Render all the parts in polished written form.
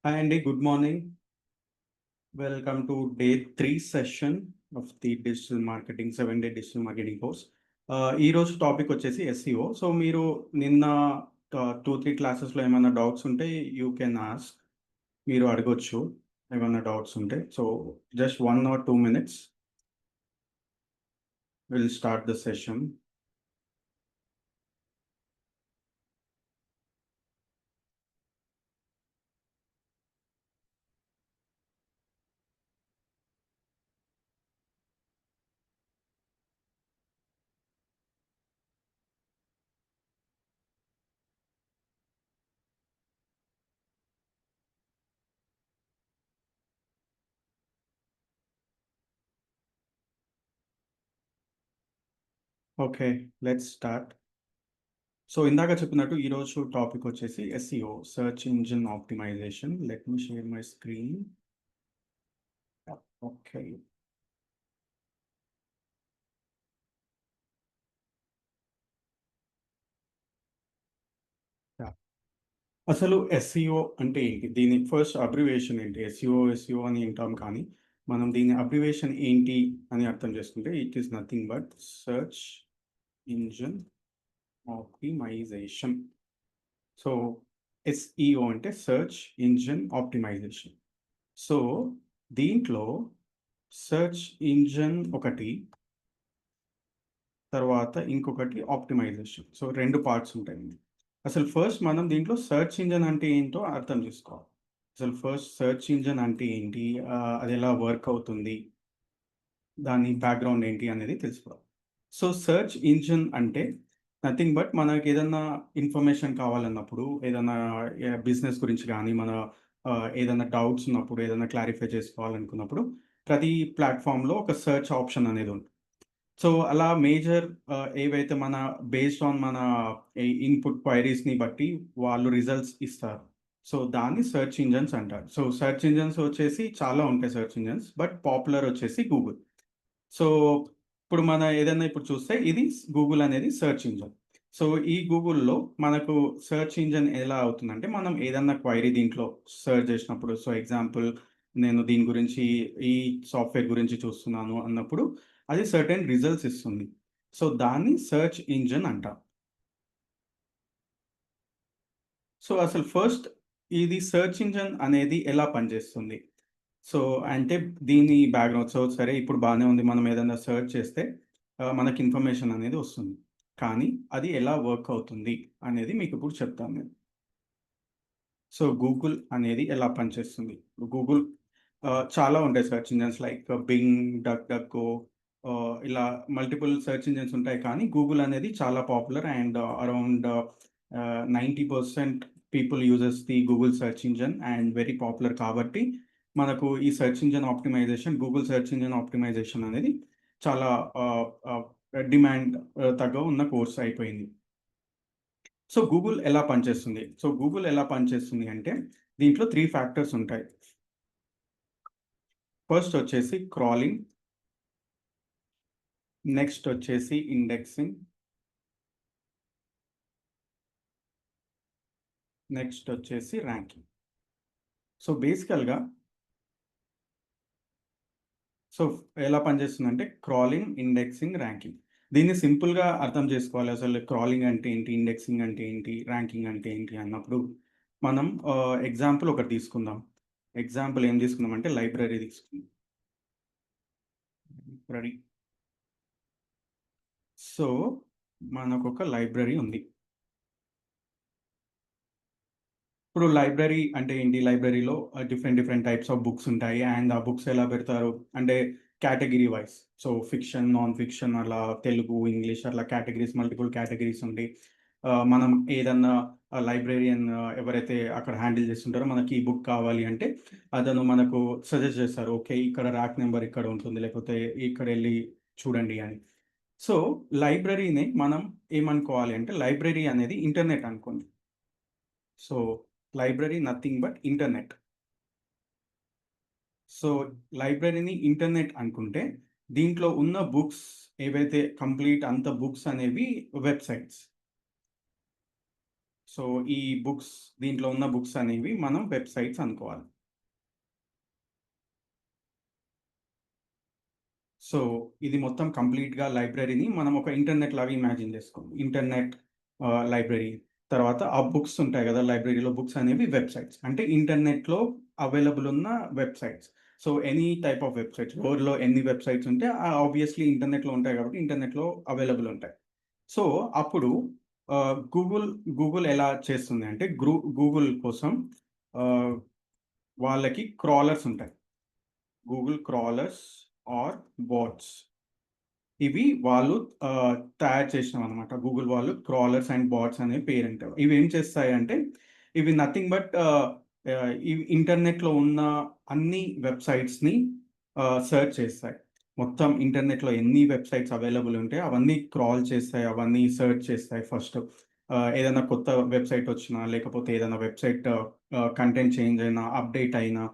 Hi Andy, good morning. Welcome to day 3 session of the digital marketing 7-day digital marketing course. ఈ రోజు topic వచ్చేసి SEO. So మీరు నిన్న 2-3 క్లాసెస్లో ఏమైనా డౌట్స్ ఉంటే యూ కెన్ ఆస్క్. మీరు అడగొచ్చు ఏమైనా డౌట్స్ ఉంటే. So just 1 or 2 minutes will start the session. Okay, let's start. So ఇందాక చెప్పినట్టు ఈరోజు టాపిక్ వచ్చేసి SEO, search engine optimisation. Let me share my screen. Okay. అసలు ఎస్ఈఓ అంటే ఏంటి? దీని ఫస్ట్ అబ్రివేషన్ ఏంటి? ఎస్ఈఓ అని వింటాం కానీ, మనం దీని అబ్రివేషన్ ఏంటి అని అర్థం చేసుకుంటే, it is nothing but search engine optimisation. So SEO అంటే సెర్చ్ ఇంజిన్ ఆప్టిమైజేషన్. సో దీంట్లో సెర్చ్ ఇంజిన్ ఒకటి, తర్వాత ఇంకొకటి ఆప్టిమైజేషన్. సో 2 పార్ట్స్ ఉంటాయండి. అసలు ఫస్ట్ మనం దీంట్లో సెర్చ్ ఇంజిన్ అంటే ఏంటో అర్థం చేసుకోవాలి. అసలు ఫస్ట్ సెర్చ్ ఇంజిన్ అంటే ఏంటి? అది ఎలా వర్క్ అవుతుంది? దాని బ్యాక్‌గ్రౌండ్ ఏంటి అనేది తెలుసుకోవాలి. సో సెర్చ్ ఇంజిన్ అంటే నథింగ్ బట్ మనకేదన్నా ఇన్ఫర్మేషన్ కావాలన్నప్పుడు, ఏదన్నా బిజినెస్ గురించి గానీ, ఏదన్నా డౌట్స్ ఉన్నప్పుడు, ఏదన్నా క్లారిఫై చేసుకోవాలనుకున్నప్పుడు, ప్రతి ప్లాట్‌ఫార్మ్‌లో ఒక సెర్చ్ ఆప్షన్ అనేది ఉంటుంది. సో అలా మేజర్ ఏవైతే బేస్డ్ ఆన్ మన ఇన్‌పుట్ క్వైరీస్‌ని బట్టి వాళ్ళు రిజల్ట్స్ ఇస్తారు. సో దాన్ని సెర్చ్ ఇంజిన్స్ అంటారు. సో సెర్చ్ ఇంజిన్స్ వచ్చేసి చాలా ఉంటాయి సెర్చ్ ఇంజిన్స్. బట్ పాపులర్ వచ్చేసి గూగుల్. సో ఇప్పుడు ఏదైనా ఇప్పుడు చూస్తే ఇది గూగుల్ అనేది సెర్చ్ ఇంజిన్. సో ఈ గూగుల్‌లో మనకు సెర్చ్ ఇంజిన్ ఎలా అవుతుందంటే, మనం ఏదన్నా క్వైరీ దీంట్లో సెర్చ్ చేసినప్పుడు, సో ఎగ్జాంపుల్ నేను దీని గురించి ఈ సాఫ్ట్‌వేర్ గురించి చూస్తున్నాను అన్నప్పుడు అది సర్టెన్ రిజల్ట్స్ ఇస్తుంది. సో దాన్ని సెర్చ్ ఇంజిన్ అంటాం. సో అసలు ఫస్ట్ ఇది సెర్చ్ ఇంజిన్ అనేది ఎలా పనిచేస్తుంది? సో అంటే దీని బ్యాక్‌గ్రౌండ్ సరే ఇప్పుడు బానే ఉంది. మనం ఏదైనా సెర్చ్ చేస్తే మనకి ఇన్ఫర్మేషన్ అనేది వస్తుంది. కానీ అది ఎలా వర్క్ అవుతుంది అనేది మీకిప్పుడు చెప్తాను నేను. సో గూగుల్ అనేది ఎలా పనిచేస్తుంది? గూగుల్ చాలా ఉంటాయి search engines like Bing, DuckDuckGo, ఇలా మల్టిపుల్ సెర్చ్ ఇంజిన్స్ ఉంటాయి. కానీ గూగుల్ అనేది చాలా popular and around 90% people uses the Google search engine and very popular కాబట్టి, మనకు ఈ search engine optimisation, Google search engine optimisation అనేది చాలా ఆహ్, ఆహ్, డిమాండ్ తగ్గ ఉన్న కోర్స్ అయిపోయింది. సో గూగుల్ ఎలా పనిచేస్తుంది? సో గూగుల్ ఎలా పనిచేస్తుంది అంటే, దీంట్లో 3 ఫ్యాక్టర్స్ ఉంటాయి. ఫస్ట్ వచ్చేసి క్రాలింగ్, నెక్స్ట్ వచ్చేసి ఇండెక్సింగ్, నెక్స్ట్ వచ్చేసి ర్యాంకింగ్. సో బేసికల్‌గా సో ఎలా పనిచేస్తుందంటే క్రాలింగ్, ఇండెక్సింగ్, ర్యాంకింగ్. దీన్ని సింపుల్‌గా అర్థం చేసుకోవాలి. అసలు క్రాలింగ్ అంటే ఏంటి? ఇండెక్సింగ్ అంటే ఏంటి? ర్యాంకింగ్ అంటే ఏంటి? అన్నప్పుడు మనం ఎగ్జాంపుల్ ఒకటి తీసుకుందాం. ఎగ్జాంపుల్ ఏం తీసుకుందామంటే లైబ్రరీ తీసుకుందాం. లైబ్రరీ. సో మనకొక లైబ్రరీ ఉంది. ఇప్పుడు లైబ్రరీ అంటే ఏంటి? లైబ్రరీలో డిఫరెంట్ టైప్స్ ఆఫ్ బుక్స్ ఉంటాయి. అండ్ ఆ బుక్స్ ఎలా పెడతారు అంటే category wise. So fiction, non fiction అలా తెలుగు, ఇంగ్లీష్ అట్లా మల్టిపుల్ కేటగరీస్ ఉంటాయి. మనం ఏదన్నా లైబ్రేరియన్ ఎవరైతే అక్కడ హ్యాండిల్ చేస్తుంటారో మనకి ఈ బుక్ కావాలి అంటే అతను మనకు సజెస్ట్ చేస్తారు. ఓకే. ఇక్కడ ర్యాక్ నంబర్ ఇక్కడ ఉంటుంది. లేకపోతే ఇక్కడెళ్లి చూడండి అని. సో లైబ్రరీని మనం ఏమనుకోవాలి అంటే లైబ్రరీ అనేది ఇంటర్నెట్ అనుకోండి. So library nothing but internet. So లైబ్రరీని ఇంటర్నెట్ అనుకుంటే, దీంట్లో ఉన్న బుక్స్ ఏవైతే కంప్లీట్ అంత బుక్స్ అనేవి వెబ్‌సైట్స్. సో, ఈ బుక్స్ దీంట్లో ఉన్న బుక్స్ అనేవి మనం వెబ్‌సైట్స్ అనుకోవాలి. సో, ఇది మొత్తం కంప్లీట్‌గా లైబ్రరీని మనం ఒక ఇంటర్నెట్ లాగా ఇమాజిన్ చేసుకోండి. Internet library. తర్వాత ఆ బుక్స్ ఉంటాయి గదా! లైబ్రరీలో బుక్స్ అనేవి వెబ్‌సైట్స్. అంటే ఇంటర్నెట్‌లో అవైలబుల్ ఉన్న websites. So, any type of websites. వరల్డ్‌లో ఎన్ని వెబ్‌సైట్స్ ఉంటే ఆబ్వియస్‌లీ ఇంటర్నెట్‌లో ఉంటాయి కాబట్టి ఇంటర్నెట్‌లో అవైలబుల్ ఉంటాయి. సో, అప్పుడు గూగుల్ ఎలా చేస్తుంది అంటే గూగుల్ కోసం ఆహ్, వాళ్ళకి క్రాలర్స్ ఉంటాయి. Google crawlers or bots. ఇవి వాళ్ళు తయారు చేసినవనమాట. గూగుల్ వాళ్ళు క్రాలర్స్ అండ్ బాట్స్ అనే పేరెంట్. ఇవేం చేస్తాయంటే, ఇవి నథింగ్ బట్ ఇవి ఇంటర్నెట్‌లో ఉన్న అన్ని వెబ్‌సైట్స్‌ని సెర్చ్ చేస్తాయి. మొత్తం ఇంటర్నెట్‌లో ఎన్ని వెబ్‌సైట్స్ అవైలబుల్ ఉంటాయో అవన్నీ క్రాల్ చేస్తాయి. అవన్నీ సెర్చ్ చేస్తాయి ఫస్ట్. ఏదైనా కొత్త వెబ్‌సైట్ వచ్చినా, లేకపోతే ఏదైనా వెబ్‌సైట్ కంటెంట్ చేంజ్ అయినా, అప్‌డేట్ అయినా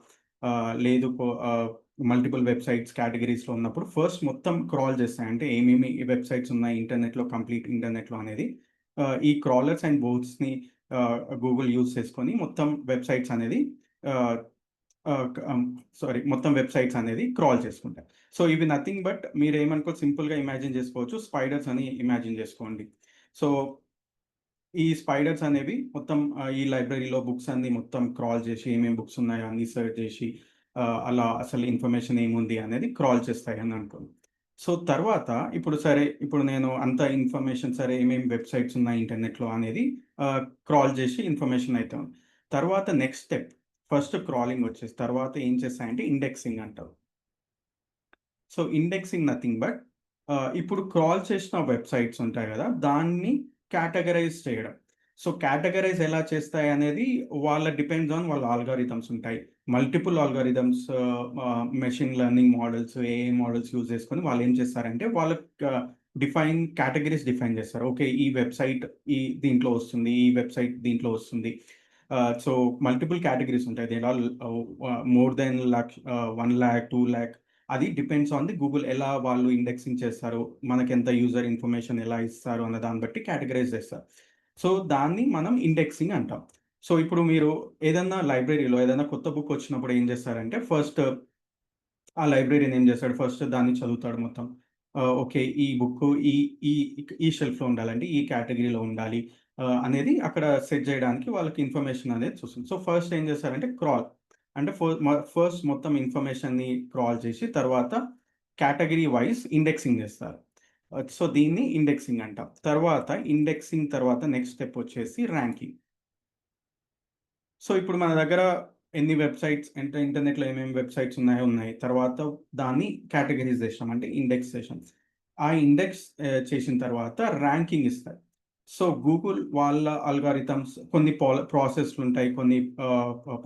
లేదు మల్టిపుల్ వెబ్‌సైట్స్ కేటగరీస్‌లో ఉన్నప్పుడు ఫస్ట్ మొత్తం క్రాల్ చేస్తాయి. అంటే ఏమేమి వెబ్‌సైట్స్ ఉన్నాయి ఇంటర్నెట్‌లో కంప్లీట్ ఇంటర్నెట్‌లో అనేది ఈ క్రాలర్స్ అండ్ బోట్స్‌ని గూగుల్ యూజ్ చేసుకొని మొత్తం వెబ్‌సైట్స్ అనేది ఆహ్, ఆహ్, క ఆహ్, సారీ మొత్తం వెబ్‌సైట్స్ అనేది క్రాల్ చేసుకుంటాయి. సో, ఇవి నథింగ్ బట్ మీరేమనుకో సింపుల్‌గా ఇమాజిన్ చేసుకోవచ్చు. స్పైడర్స్ అని ఇమాజిన్ చేసుకోండి. సో ఈ స్పైడర్స్ అనేవి మొత్తం ఈ లైబ్రరీలో బుక్స్ అన్నీ మొత్తం క్రాల్ చేసి, ఏమేం బుక్స్ ఉన్నాయో అన్నీ సెర్చ్ చేసి, అలా అసలు ఇన్ఫర్మేషన్ ఏముంది అనేది క్రాల్ చేస్తాయని అనుకోండి. సో, తర్వాత ఇప్పుడు నేను అంత ఇన్ఫర్మేషన్ సరే ఏమేం వెబ్‌సైట్స్ ఉన్నాయి ఇంటర్నెట్‌లో అనేది క్రాల్ చేసి ఇన్ఫర్మేషన్ అయితే ఉంది. తర్వాత నెక్స్ట్ స్టెప్ ఫస్ట్ క్రాలింగ్ వచ్చేసి తర్వాత ఏం చేస్తాయంటే ఇండెక్సింగ్ అంటారు. సో, ఇండెక్సింగ్ నథింగ్ బట్ ఇప్పుడు క్రాల్ చేసిన వెబ్‌సైట్స్ ఉంటాయి గదా! దాన్ని కేటగరైజ్ చేయడం. సో, కేటగరైజ్ ఎలా చేస్తాయనేది డిపెండ్స్ ఆన్ వాళ్ళ ఆల్గారిథమ్స్ ఉంటాయి. Multiple algorithms machine learning models, AI models use చేసుకొని వాళ్ళేం చేస్తారంటే వాళ్ళకి కేటగరీస్ డిఫైన్ చేస్తారు. ఓకే. ఈ వెబ్‌సైట్ దీంట్లో వస్తుంది. ఈ వెబ్‌సైట్ దీంట్లో వస్తుంది. సో, మల్టిపుల్ కేటగరీస్ ఉంటాయి. దేర్ ఆర్ మోర్ దెన్ 1,00,000, 2,00,000 అది డిపెండ్స్ ఆన్ ది గూగుల్ ఎలా వాళ్ళు ఇండెక్సింగ్ చేస్తారు. మనకెంత యూజర్ ఇన్ఫర్మేషన్ ఎలా ఇస్తారు అన్న దాన్ని బట్టి కేటగరైజ్ చేస్తారు. సో, దాన్ని మనం ఇండెక్సింగ్ అంటాం. సో, ఇప్పుడు మీరు ఏదన్నా లైబ్రరీలో ఏదైనా కొత్త బుక్ వచ్చినప్పుడు ఏం చేస్తారంటే ఫస్ట్ ఆ లైబ్రరీయన్ ఏం చేస్తాడు ఫస్ట్ దాన్ని చదువుతాడు మొత్తం. ఓకే. ఈ బుక్కు ఈ ఈ ఈ షెల్ఫ్‌లో ఉండాలంటే ఈ కేటగరీలో ఉండాలి. అనేది అక్కడ సెట్ చేయడానికి వాళ్ళకి ఇన్ఫర్మేషన్ అనేది చూస్తుంది. సో, ఫస్ట్ ఏం చేస్తారంటే క్రాల్. అంటే ఫస్ట్ మొత్తం ఇన్ఫర్మేషన్‌ని క్రాల్ చేసి తర్వాత కేటగరీ వైస్ ఇండెక్సింగ్ చేస్తారు. సో, దీన్ని ఇండెక్సింగ్ అంటాం. తర్వాత ఇండెక్సింగ్ తర్వాత నెక్స్ట్ స్టెప్ వచ్చేసి ర్యాంకింగ్. సో, ఇప్పుడు మన దగ్గర ఎన్ని వెబ్‌సైట్స్ అంటే ఇంటర్నెట్‌లో ఏమేమి వెబ్‌సైట్స్ ఉన్నాయో ఉన్నాయి. తర్వాత దాన్ని కేటగరీజ్ చేసాం. అంటే ఇండెక్స్ చేసాం. ఆ ఇండెక్స్ చేసిన తర్వాత ర్యాంకింగ్ ఇస్తారు. సో, గూగుల్ వాళ్ళ అల్గారిథమ్స్ కొన్ని ప్రాసెస్‌లుంటాయి. కొన్ని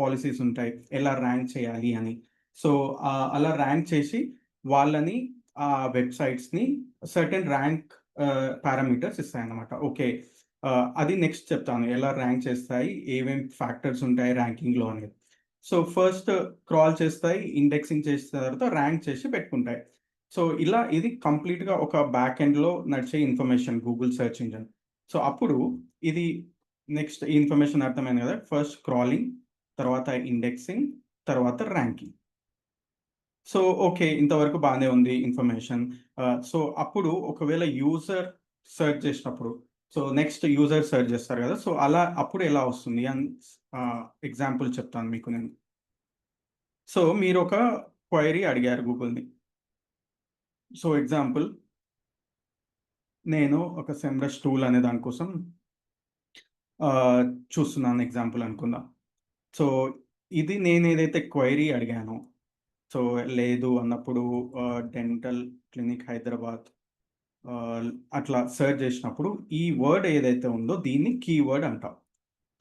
పాలిసీస్ ఉంటాయి. ఎలా ర్యాంక్ చేయాలి అని. సో, అలా ర్యాంక్ చేసి వాళ్ళని ఆ వెబ్‌సైట్స్‌ని సర్టెన్ ర్యాంక్ పారామీటర్స్ ఇస్తాయన్నమాట. ఓకే. అది నెక్స్ట్ చెప్తాను. ఎలా ర్యాంక్ చేస్తాయి? ఏమేం ఫ్యాక్టర్స్ ఉంటాయి ర్యాంకింగ్‌లో అనేది. సో, ఫస్ట్ క్రాల్ చేస్తాయి. ఇండెక్సింగ్ చేసిన తర్వాత ర్యాంక్ చేసి పెట్టుకుంటాయి. సో, ఇలా ఇది కంప్లీట్‌గా ఒక బ్యాక్ ఎండ్‌లో నడిచే information Google search engine. So, అప్పుడు ఇది నెక్స్ట్ ఈ ఇన్ఫర్మేషన్ అర్థమైంది కదా! ఫస్ట్ క్రాలింగ్, తర్వాత ఇండెక్సింగ్, తర్వాత ర్యాంకింగ్. So, okay. ఇంతవరకు బానే ఉంది ఇన్ఫర్మేషన్. సో, అప్పుడు ఒకవేళ యూజర్ సెర్చ్ చేసినప్పుడు, సో, నెక్స్ట్ యూజర్ సెర్చ్ చేస్తారు గదా! సో, అలా అప్పుడు ఎలా వస్తుంది ఎగ్జాంపుల్ చెప్తాను మీకు నేను. సో, మీరొక క్వెరీ అడిగారు గూగుల్‌ని. సో, ఎగ్జాంపుల్ నేను ఒక సెమ్‌రష్ టూల్ అనే దాని కోసం ఆహ్, చూస్తున్నాను ఎగ్జాంపుల్ అనుకుందాం. సో, ఇది నేనేదైతే క్వెరీ అడిగానో, సో, లేదు అన్నప్పుడు డెంటల్ క్లినిక్ హైదరాబాద్ ఆహ్, అట్లా సెర్చ్ జేసినప్పుడు ఈ వర్డ్ ఏదైతే ఉందో దీన్ని కీవర్డ్ అంటాం.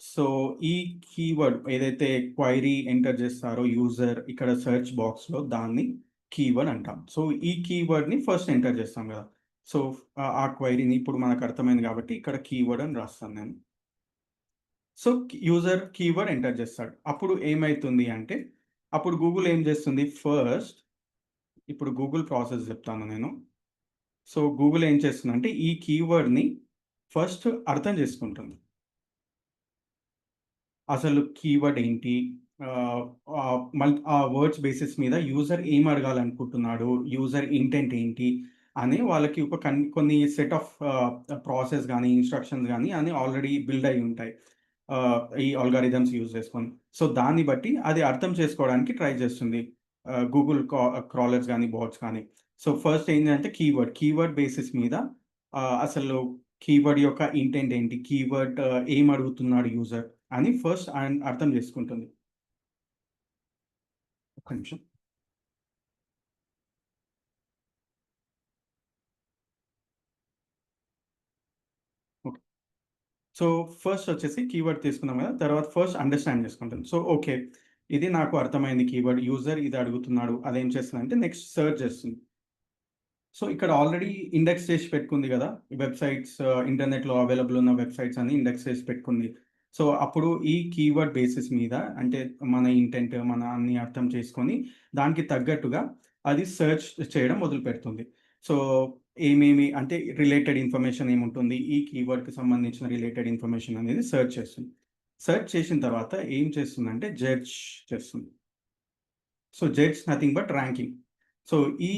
సో, ఈ కీవర్డ్ ఏదైతే క్వెరీ ఎంటర్ జేస్తారో యూజర్ ఇక్కడ సెర్చ్ బాక్స్‌లో దాన్ని కీవర్డ్ అంటాం. సో, ఈ కీవర్డ్‌ని ఫస్ట్ ఎంటర్ జేస్తాం గదా! సో, ఆ క్వెరీని ఇప్పుడు మనకు అర్థమైంది గాబట్టి ఇక్కడ కీవర్డ్ అని రాస్తాను నేను. సో, యూజర్ కీవర్డ్ ఎంటర్ జేస్తాడు. అప్పుడు ఏమైతుంది అంటే, అప్పుడు గూగుల్ ఏం జేస్తుంది ఇప్పుడు గూగుల్ ప్రాసెస్ జెప్తాను నేను. సో, గూగుల్ ఏం చేస్తుందంటే, ఈ కీవర్డ్‌ని ఫస్ట్ అర్థం చేసుకుంటుంది. అసలు కీవర్డ్ ఏంటి, ఆ వర్డ్స్ బేసిస్ మీద యూజర్ ఏం అడగాలనుకుంటున్నాడు, యూజర్ ఇంటెంట్ ఏంటి అని వాళ్ళకి ఒక కొన్ని సెట్ ఆఫ్ ప్రాసెస్ కానీ ఇన్స్ట్రక్షన్స్ కానీ అని ఆల్రెడీ బిల్డ్ అయి ఉంటాయి ఈ ఆల్గారిథమ్స్ యూజ్ చేసుకొని. సో దాన్ని బట్టి అది అర్థం చేసుకోవడానికి ట్రై చేస్తుంది గూగుల్ క్రాలర్స్ కానీ బాట్స్ కానీ. సో ఫస్ట్ ఏంటంటే కీవర్డ్ బేసిస్ మీద అసలు కీవర్డ్ యొక్క ఇంటెంట్ ఏంటి, కీవర్డ్ ఏం అడుగుతున్నాడు యూజర్ అని ఫస్ట్ అర్థం చేసుకుంటుంది. ఒక్క నిమిషం. ఓకే. సో ఫస్ట్ వచ్చేసి కీవర్డ్ తీసుకున్నాం కదా, తర్వాత ఫస్ట్ అండర్స్టాండ్ చేసుకుంటుంది. సో ఓకే, ఇది నాకు అర్థమైంది కీవర్డ్, యూజర్ ఇది అడుగుతున్నాడు, అదేం చేస్తుందంటే నెక్స్ట్ సెర్చ్ చేస్తుంది. సో ఇక్కడ ఆల్రెడీ ఇండెక్స్ చేసి పెట్టుకుంది కదా, వెబ్సైట్స్ ఇంటర్నెట్లో అవైలబుల్ ఉన్న వెబ్సైట్స్ అని ఇండెక్స్ చేసి పెట్టుకుంది. సో అప్పుడు ఈ కీవర్డ్ బేసిస్ మీద అంటే మన ఇంటెంట్ మన అన్ని అర్థం చేసుకొని దానికి తగ్గట్టుగా అది సెర్చ్ చేయడం మొదలు పెడుతుంది. సో ఏమేమి అంటే రిలేటెడ్ ఇన్ఫర్మేషన్ ఏముంటుంది, ఈ కీవర్డ్కి సంబంధించిన రిలేటెడ్ ఇన్ఫర్మేషన్ అనేది సెర్చ్ చేస్తుంది. సెర్చ్ చేసిన తర్వాత ఏం చేస్తుందంటే జడ్జ్ చేస్తుంది. So judge nothing but ranking. So ఈ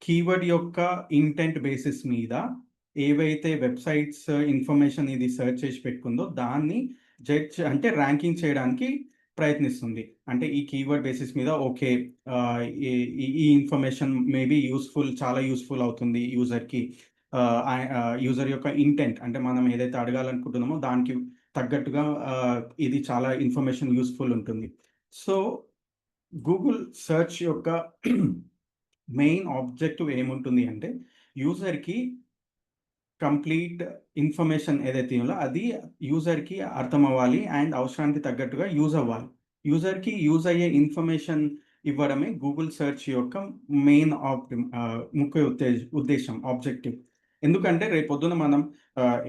కీవర్డ్ యొక్క ఇంటెంట్ బేసిస్ మీద ఏవైతే వెబ్సైట్స్ ఇన్ఫర్మేషన్ ఇది సెర్చ్ చేసి పెట్టుకుందో దాన్ని జడ్జ్ అంటే ర్యాంకింగ్ చేయడానికి ప్రయత్నిస్తుంది. అంటే ఈ కీవర్డ్ బేసిస్ మీద ఓకే, ఈ ఈ ఇన్ఫర్మేషన్ మేబీ చాలా యూస్ఫుల్ అవుతుంది యూజర్కి. యూజర్ యొక్క ఇంటెంట్ అంటే మనం ఏదైతే అడగాలనుకుంటున్నామో దానికి తగ్గట్టుగా ఇది చాలా ఇన్ఫర్మేషన్ యూస్ఫుల్ ఉంటుంది. సో గూగుల్ సెర్చ్ యొక్క మెయిన్ ఆబ్జెక్టివ్ ఏముంటుంది అంటే యూజర్‌కి కంప్లీట్ ఇన్ఫర్మేషన్ ఏదైతే ఉందో అది యూజర్‌కి అర్థమవ్వాలి అండ్ అవసరానికి తగ్గట్టుగా యూజ్ అవ్వాలి. యూజర్‌కి యూజ్ అయ్యే ఇన్ఫర్మేషన్ ఇవ్వడమే గూగుల్ సెర్చ్ యొక్క మెయిన్ ముఖ్య ఉద్దేశ్యం, ఆబ్జెక్టివ్. ఎందుకంటే రేపొద్దున మనం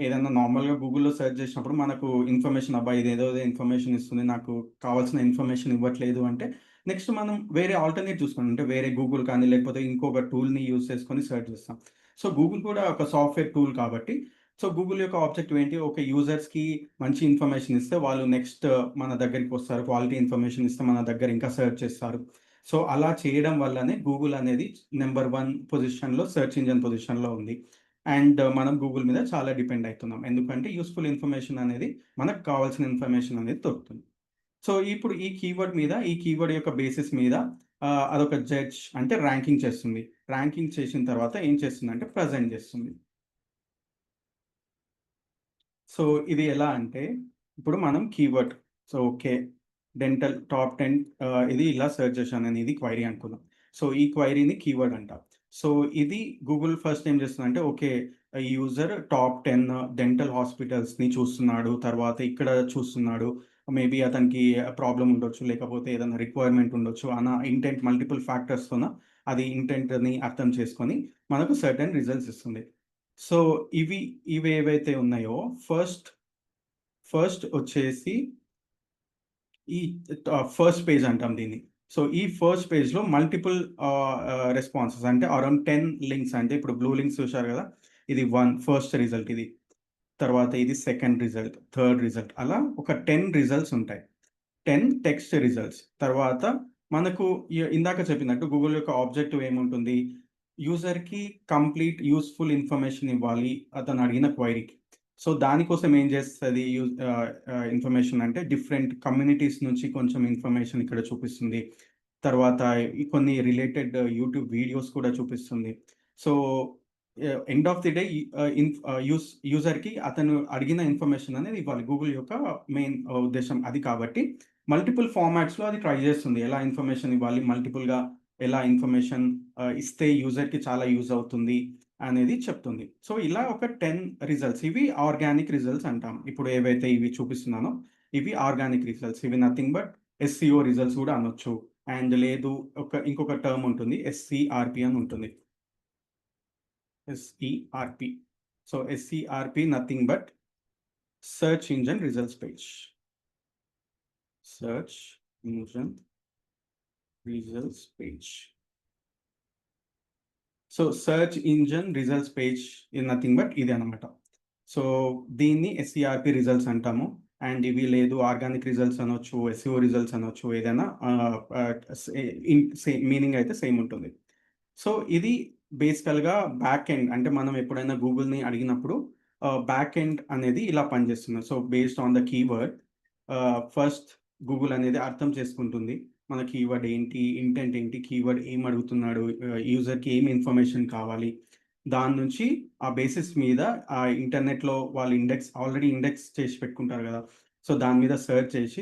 ఏదన్నా నార్మల్‌గా గూగుల్‌లో సెర్చ్ చేసినప్పుడు మనకు ఇన్ఫర్మేషన్ అబ్బా! ఇదేదో ఇన్ఫర్మేషన్ ఇస్తుంది, నాకు కావాల్సిన ఇన్ఫర్మేషన్ ఇవ్వట్లేదు అంటే నెక్స్ట్ మనం వేరే ఆల్టర్‌నేట్ చూసుకుంటాం. అంటే వేరే గూగుల్ కానీ లేకపోతే ఇంకొక టూల్‌ని యూజ్ చేసుకొని సెర్చ్ చేస్తాం. సో గూగుల్ కూడా ఒక సాఫ్ట్‌వేర్ టూల్ కాబట్టి, సో గూగుల్ యొక్క ఆబ్జెక్టివ్ ఏంటి? ఓకే, యూజర్స్‌కి మంచి ఇన్ఫర్మేషన్ ఇస్తే వాళ్ళు నెక్స్ట్ మన దగ్గరికొస్తారు. క్వాలిటీ ఇన్ఫర్మేషన్ ఇస్తే మన దగ్గర ఇంకా సెర్చ్ చేస్తారు. సో అలా చేయడం వల్లనే గూగుల్ అనేది నంబర్ 1 పొజిషన్‌లో సెర్చ్ ఇంజిన్ పొజిషన్‌లో ఉంది. అండ్ మనం గూగుల్ మీద చాలా డిపెండ్ అయితున్నాం. ఎందుకంటే యూజ్‌ఫుల్ ఇన్ఫర్మేషన్ అనేది మనకు కావాల్సిన ఇన్ఫర్మేషన్ అనేది దొరుకుతుంది. సో ఇప్పుడు ఈ కీవర్డ్ యొక్క బేసిస్ మీద అదొక జడ్జ్ అంటే ర్యాంకింగ్ చేస్తుంది. ర్యాంకింగ్ చేసిన తర్వాత ఏం చేస్తుందంటే ప్రెజెంట్ చేస్తుంది. సో ఇది ఎలా అంటే ఇప్పుడు మనం keyword, so okay, dental top 10 ఇది ఇలా సెర్చ్ చేశాను నేను, ఇది క్వెరీ అనుకుందాం. సో ఈ క్వెరీని కీవర్డ్ అంటాం. సో ఇది గూగుల్ ఫస్ట్ ఏం చేస్తుందంటే ఓకే, ఈ యూజర్ టాప్ 10 డెంటల్ హాస్పిటల్స్‌ని చూస్తున్నాడు. తర్వాత ఇక్కడ చూస్తున్నాడు. మేబీ అతనికి ప్రాబ్లమ్ ఉండొచ్చు. లేకపోతే ఏదైనా రిక్వైర్మెంట్ ఉండొచ్చు అన్న ఇంటెంట్ మల్టిపుల్ ఫ్యాక్టర్స్‌తోన అది ఇంటెంట్‌ని అర్థం చేసుకొని మనకు సర్టెన్ రిజల్ట్స్ ఇస్తుంది. సో ఇవేవైతే ఉన్నాయో ఫస్ట్ ఫస్ట్ వచ్చేసి ఈ ఫస్ట్ పేజ్ అంటాం దీన్ని. సో ఈ ఫస్ట్ పేజ్‌లో మల్టిపుల్ రెస్పాన్సెస్ అంటే అరౌండ్ 10 లింక్స్, అంటే ఇప్పుడు బ్లూ లింక్స్ చూశారు గదా! ఇది ఫస్ట్ రిజల్ట్ ఇది. తర్వాత ఇది సెకండ్ రిజల్ట్, థర్డ్ రిజల్ట్ అలా ఒక 10 రిజల్ట్స్ ఉంటాయి. 10 టెక్స్ట్ రిజల్ట్స్. తర్వాత మనకు ఇందాక చెప్పినట్టు గూగుల్ యొక్క ఆబ్జెక్టివ్ ఏముంటుంది? యూజర్‌కి కంప్లీట్ యూజ్‌ఫుల్ ఇన్ఫర్మేషన్ ఇవ్వాలి అతను అడిగిన క్వెరీకి. సో, దానికోసం ఏం చేస్తది ఇన్ఫర్మేషన్ అంటే డిఫరెంట్ కమ్యూనిటీస్ నుంచి కొంచెం ఇన్ఫర్మేషన్ ఇక్కడ చూపిస్తుంది. తర్వాత ఈ కొన్ని రిలేటెడ్ యూట్యూబ్ వీడియోస్ కూడా చూపిస్తుంది. So, end of the day యూజర్‌కి అతను అడిగిన ఇన్ఫర్మేషన్ అనేది ఇవ్వాలి. గూగుల్ యొక్క మెయిన్ ఉద్దేశ్యం అది కాబట్టి మల్టిపుల్ ఫార్మాట్స్‌లో అది ట్రై చేస్తుంది. ఎలా ఇన్ఫర్మేషన్ ఇవ్వాలి, మల్టిపుల్‌గా ఎలా ఇన్ఫర్మేషన్ ఇస్తే యూజర్‌కి చాలా యూజ్ అవుతుంది అనేది చెప్తుంది. సో, ఇలా ఒక 10 రిజల్ట్స్, ఇవి ఆర్గానిక్ రిజల్ట్స్ అంటాం. ఇప్పుడు ఏవైతే ఇవి చూపిస్తున్నానో ఇవి ఆర్గానిక్ రిజల్ట్స్. ఇవి నథింగ్ బట్ ఎస్‌సిఓ రిజల్ట్స్ కూడా అనొచ్చు. అండ్ లేదు, ఇంకొక టర్మ్ ఉంటుంది. ఎస్‌సిఆర్‌పి అని ఉంటుంది. SERP. So, SCRP nothing but search engine results page. Search engine results page. So, search engine results page ఇది నథింగ్ బట్ ఇదే అనమాట. సో, దీన్ని ఎస్‌సిఆర్‌పి రిజల్ట్స్ అంటాము. అండ్ ఇవి లేదు ఆర్గానిక్ రిజల్ట్స్ అనొచ్చు, ఎస్ఈఓ రిజల్ట్స్ అనొచ్చు, ఏదైనా మీనింగ్ అయితే సేమ్ ఉంటుంది. సో ఇది బేసికల్‌గా బ్యాక్ ఎండ్ అంటే మనం ఎప్పుడైనా గూగుల్‌ని అడిగినప్పుడు బ్యాక్ ఎండ్ అనేది ఇలా పనిచేస్తుంది. So based on the keyword first Google అనేది అర్థం చేసుకుంటుంది. మన కీవర్డ్ ఏంటి? ఇంటెంట్ ఏంటి? కీవర్డ్ ఏం అడుగుతున్నాడు? యూజర్‌కి ఏం ఇన్ఫర్మేషన్ కావాలి? దాని నుంచి ఆ బేసిస్ మీద ఇంటర్నెట్‌లో వాళ్ళు ఆల్రెడీ ఇండెక్స్ చేసి పెట్టుకుంటారు గదా! సో దాని మీద సెర్చ్ చేసి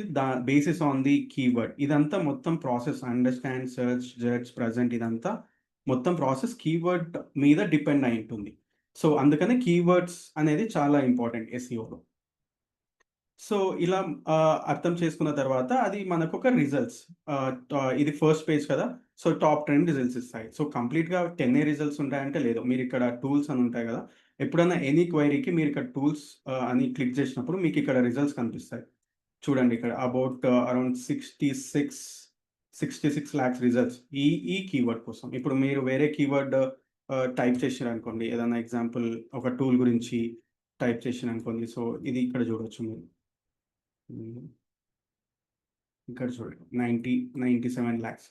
బేసిస్ ఆన్ ది కీవర్డ్ ఇదంతా మొత్తం process understand, search, judge, present ఇదంతా మొత్తం ప్రాసెస్ కీవర్డ్ మీద డిపెండ్ అయి ఉంటుంది. సో అందుకనే కీవర్డ్స్ అనేది చాలా ఇంపార్టెంట్ ఎస్‌ఈఓలో. సో ఇలా అర్థం చేసుకున్న తర్వాత అది మనకొక రిజల్ట్స్ ఇది ఫస్ట్ పేజ్ కదా! సో టాప్ 10 రిజల్ట్స్ ఇస్తాయి. సో కంప్లీట్‌గా 10 రిజల్ట్స్ ఉంటాయంటే లేదు. మీరిక్కడ టూల్స్ అని ఉంటాయి గదా! ఎప్పుడైనా ఎనీ క్వెరీకి మీరిక్కడ టూల్స్ అని క్లిక్ చేసినప్పుడు మీకిక్కడ రిజల్ట్స్ కనిపిస్తాయి. చూడండి ఇక్కడ అబౌట్ అరౌండ్ 66 లాక్స్ రిజల్ట్స్ ఈ కీవర్డ్ కోసం. ఇప్పుడు మీరు వేరే కీవర్డ్ టైప్ చేసిరనుకోండి. ఏదైనా ఎగ్జాంపుల్ ఒక టూల్ గురించి టైప్ చేసిరనుకోండి. సో ఇది ఇక్కడ చూడొచ్చు మీరు. హ్మ్. ఇక్కడ చూడండి 97 లాక్స్.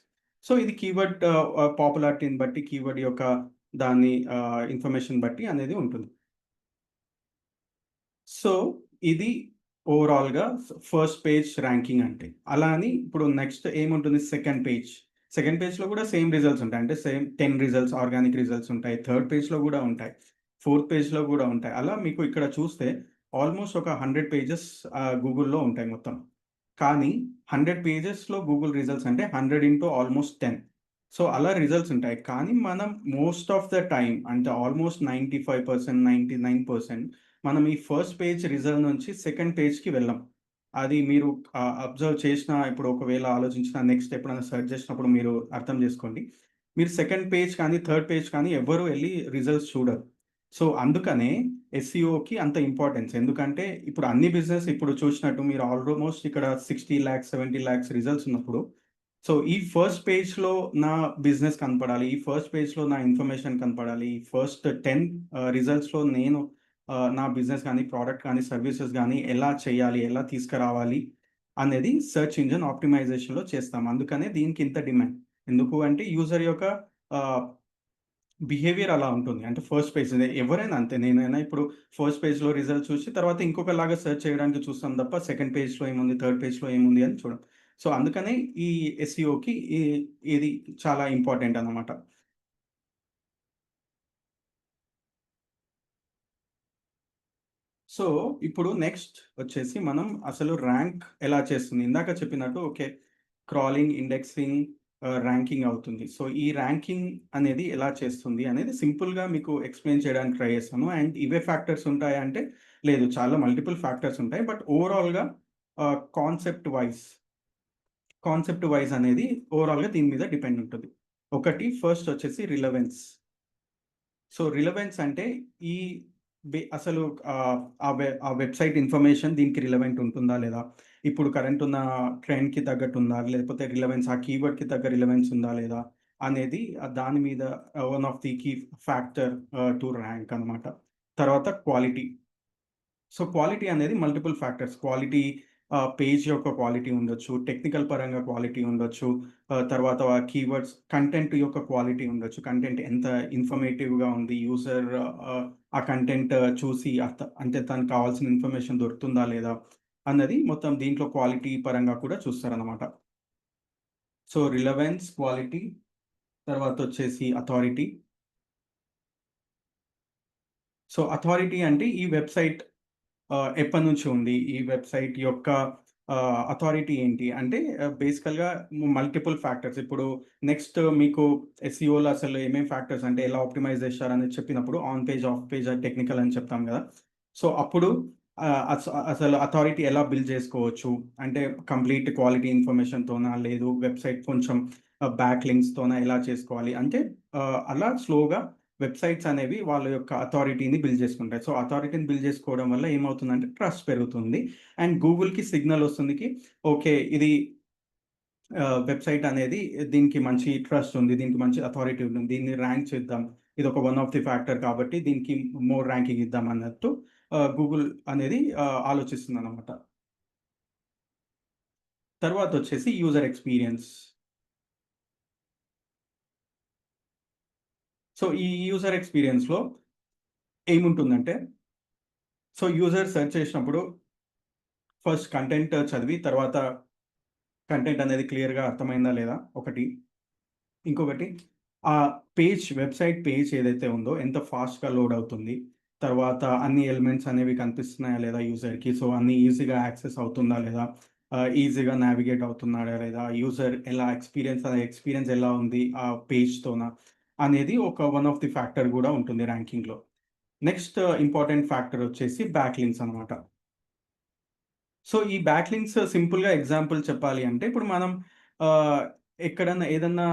సో ఇది కీవర్డ్ పాపులారిటీని బట్టి కీవర్డ్ యొక్క దాని ఇన్ఫర్మేషన్ బట్టి అనేది ఉంటుంది. సో, ఇది ఓవరాల్‌గా ఫస్ట్ పేజ్ ర్యాంకింగ్ అంటే. అలా అని ఇప్పుడు నెక్స్ట్ ఏముంటుంది సెకండ్ పేజ్. సెకండ్ పేజ్‌లో కూడా సేమ్ రిజల్ట్స్ ఉంటాయి. అంటే సేమ్ 10 రిజల్ట్స్ ఆర్గానిక్ రిజల్ట్స్ ఉంటాయి. థర్డ్ పేజ్‌లో కూడా ఉంటాయి. ఫోర్త్ పేజ్‌లో కూడా ఉంటాయి. అలా మీకు ఇక్కడ చూస్తే ఆల్‌మోస్ట్ ఒక 100 పేజెస్ గూగుల్‌లో ఉంటాయి మొత్తం. కానీ 100 పేజెస్‌లో గూగుల్ రిజల్ట్స్ అంటే 100 ఇంటూ ఆల్‌మోస్ట్ 10. సో, అలా రిజల్ట్స్ ఉంటాయి. కానీ మనం మోస్ట్ ఆఫ్ ద టైమ్ అంటే ఆల్‌మోస్ట్ 95%, 99% మనం ఈ ఫస్ట్ పేజ్ రిజల్ట్ నుంచి సెకండ్ పేజ్‌కి వెళ్ళం. అది మీరు అబ్జర్వ్ చేసినా ఇప్పుడు ఒకవేళ ఆలోచించినా నెక్స్ట్ ఎప్పుడైనా సెర్చ్ చేసినప్పుడు మీరు అర్థం చేసుకోండి. మీరు సెకండ్ పేజ్ కానీ, థర్డ్ పేజ్ కానీ ఎవ్వరు ఎళ్లి రిజల్ట్స్ చూడరు. సో, అందుకనే ఎస్‌సిఓకి అంత ఇంపార్టెన్స్. ఎందుకంటే ఇప్పుడు అన్ని బిజినెస్ ఇప్పుడు చూసినట్టు మీరు ఆల్‌మోస్ట్ ఇక్కడ 60,00,000, 70,00,000 రిజల్ట్స్ ఉన్నప్పుడు సో, ఈ ఫస్ట్ పేజ్‌లో నా బిజినెస్ కనపడాలి. ఈ ఫస్ట్ పేజ్‌లో నా ఇన్ఫర్మేషన్ కనపడాలి. ఈ ఫస్ట్ 10 రిజల్ట్స్‌లో నేను నా బిజినెస్ గాని, ప్రొడక్ట్ గాని, సర్వీసెస్ గాని ఎలా చేయాలి? ఎలా తీసుకురావాలి? అనేది సెర్చ్ ఇంజిన్ ఆప్టిమైజేషన్‌లో చేస్తాం. అందుకనే దీనికి ఇంత డిమాండ్. ఎందుకు అంటే యూజర్ యొక్క ఆహ్, బిహేవియర్ అలా ఉంటుంది. అంటే ఫస్ట్ పేజ్ ఎవరైనా అంతే. నేనైనా ఇప్పుడు ఫస్ట్ పేజ్‌లో రిజల్ట్ చూసి తర్వాత ఇంకొకలాగా సెర్చ్ చేయడానికి చూస్తాం తప్ప సెకండ్ పేజ్‌లో ఏముంది? థర్డ్ పేజ్‌లో ఏముంది? అని చూడం. సో, అందుకనే ఈ ఎస్‌సిఓకి ఇది చాలా ఇంపార్టెంట్ అన్నమాట. సో, ఇప్పుడు నెక్స్ట్ వచ్చేసి మనం అసలు ర్యాంక్ ఎలా చేస్తుంది? ఇందాక చెప్పినట్టు ఓకే. క్రాలింగ్, ఇండెక్సింగ్, ర్యాంకింగ్ అవుతుంది. సో, ఈ ర్యాంకింగ్ అనేది ఎలా చేస్తుంది అనేది సింపుల్‌గా మీకు ఎక్స్‌ప్లెయిన్ చేయడానికి ట్రై చేస్తాను. అండ్ ఇవే ఫ్యాక్టర్స్ ఉంటాయా అంటే లేదు. చాలా మల్టిపుల్ ఫ్యాక్టర్స్ ఉంటాయి. బట్ ఓవరాల్‌గా కాన్సెప్ట్ వైస్ అనేది ఓవరాల్‌గా దీని మీద డిపెండ్ ఉంటది. ఒకటి ఫస్ట్ వచ్చేసి రిలవెన్స్. సో, రిలవెన్స్ అంటే ఈ అసలు ఆ వెబ్‌సైట్ ఇన్ఫర్మేషన్ దీనికి రిలవెంట్ ఉంటుందా లేదా? ఇప్పుడు కరెంట్ ఉన్న ట్రెండ్‌కి తగ్గట్టు ఉందా? లేకపోతే రిలవెన్స్ ఆ కీవర్డ్‌కి తగ్గ రిలవెన్స్ ఉందా లేదా? అనేది దాని మీద one of the key factor to rank అన్నమాట. తర్వాత క్వాలిటీ. సో, క్వాలిటీ అనేది మల్టిపుల్ ఫ్యాక్టర్స్. క్వాలిటీ పేజ్ యొక్క క్వాలిటీ ఉండొచ్చు. టెక్నికల్ పరంగా క్వాలిటీ ఉండొచ్చు. తర్వాత కీవర్డ్స్ కంటెంట్ యొక్క క్వాలిటీ ఉండొచ్చు. కంటెంట్ ఎంత ఇన్ఫర్మేటివ్‌గా ఉంది. యూజర్ ఆ కంటెంట్ చూసి అంటే తనకు కావాల్సిన ఇన్ఫర్మేషన్ దొరుకుతుందా లేదా? అన్నది మొత్తం దీంట్లో క్వాలిటీ పరంగా కూడా చూస్తారనమాట. సో, రిలవెన్స్, క్వాలిటీ తర్వాతొచ్చేసి అథారిటీ. సో, అథారిటీ అంటే ఈ వెబ్‌సైట్ ఎప్పటినుంచి ఉంది? ఈ వెబ్‌సైట్ యొక్క అథారిటీ ఏంటి? అంటే బేసికల్‌గా మల్టిపుల్ ఫ్యాక్టర్స్. ఇప్పుడు నెక్స్ట్ మీకు ఎస్‌సిఓలో అసలు ఏమేం ఫ్యాక్టర్స్ అంటే ఎలా ఆప్టిమైజ్ చేశారని చెప్పినప్పుడు on page, off page, technical అని చెప్తాం గదా! సో, అప్పుడు అసలు అథారిటీ ఎలా బిల్డ్ చేసుకోవచ్చు? అంటే కంప్లీట్ క్వాలిటీ ఇన్ఫర్మేషన్‌తోనా? లేదు వెబ్‌సైట్ కొంచెం బ్యాక్ లింక్స్‌తోనా ఎలా చేసుకోవాలి? అంటే అలా స్లోగా వెబ్‌సైట్స్ అనేవి వాళ్ళ యొక్క అథారిటీని బిల్డ్ చేసుకుంటాయి. సో, అథారిటీని బిల్డ్ చేసుకోవడం వల్ల ఏమవుతుందంటే ట్రస్ట్ పెరుగుతుంది. అండ్ గూగుల్‌కి సిగ్నల్ వస్తుందికి ఓకే. ఇది వెబ్‌సైట్ అనేది దీనికి మంచి ట్రస్ట్ ఉంది. దీనికి మంచి అథారిటీ ఉంది. దీన్ని ర్యాంక్ చేద్దాం. ఇదొక వన్ ఆఫ్ ది ఫ్యాక్టర్ కాబట్టి దీనికి మోర్ ర్యాంకింగ్ ఇద్దాం అన్నట్టు గూగుల్ అనేది ఆలోచిస్తుందనమాట. తర్వాతొచ్చేసి యూజర్ ఎక్స్‌పీరియన్స్. సో, ఈ యూజర్ ఎక్స్‌పీరియన్స్‌లో ఏముంటుందంటే, సో, యూజర్ సెర్చ్ చేసినప్పుడు ఫస్ట్ కంటెంట్ చదివి, తర్వాత కంటెంట్ అనేది క్లియర్‌గా అర్థమైందా లేదా ఒకటి. ఇంకొకటి ఆ వెబ్‌సైట్ పేజ్ ఏదైతే ఉందో ఎంత ఫాస్ట్‌గా లోడ్ అవుతుంది. తర్వాత అన్ని ఎలిమెంట్స్ అనేవి కనిపిస్తున్నాయా లేదా యూజర్‌కి. సో, అన్నీ ఈజీగా యాక్సెస్ అవుతుందా లేదా? ఈజీగా నావిగేట్ అవుతున్నాడా లేదా? యూజర్ ఎలా ఎక్స్‌పీరియన్స్ ఎలా ఉంది ఆ పేజ్‌తోన అనేది వన్ ఆఫ్ ది ఫ్యాక్టర్ గూడా ఉంటుంది ర్యాంకింగ్‌లో. నెక్స్ట్ ఇంపార్టెంట్ ఫ్యాక్టర్ వచ్చేసి బ్యాక్‌లింక్స్ అనమాట. సో, ఈ బ్యాక్‌లింక్స్ సింపుల్‌గా ఎగ్జాంపుల్ చెప్పాలి అంటే, ఇప్పుడు మనం ఆహ్, ఎక్కడన్నా ఏదన్నా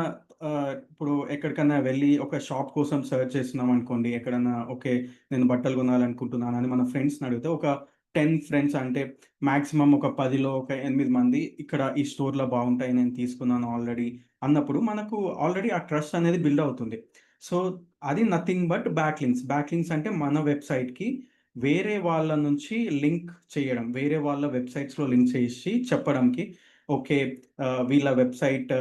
ఇప్పుడు ఎక్కడికన్నా వెళ్లి ఒక షాప్ కోసం సెర్చ్ చేస్తున్నామనుకోండి. ఎక్కడన్నా ఓకే. నేను బట్టలు కొనాలనుకుంటున్నానని మన ఫ్రెండ్స్‌ని అడిగితే ఒక 10 ఫ్రెండ్స్ అంటే మాక్సిమం ఒక 10లో ఒక 8 మంది ఇక్కడ ఈ స్టోర్‌లో బావుంటాయి. నేను తీసుకున్నాను ఆల్రెడీ అన్నప్పుడు మనకు ఆల్రెడీ ఆ ట్రస్ట్ అనేది బిల్డ్ అవుతుంది. సో, అది నథింగ్ బట్ బ్యాక్‌లింక్స్. బ్యాక్‌లింక్స్ అంటే మన వెబ్‌సైట్‌కి వేరే వాళ్ళ నుంచి లింక్ చేయడం. వేరే వాళ్ళ వెబ్‌సైట్స్‌లో లింక్ చేసి చెప్పడంకి ఓకే. వీళ్ళ వెబ్‌సైట్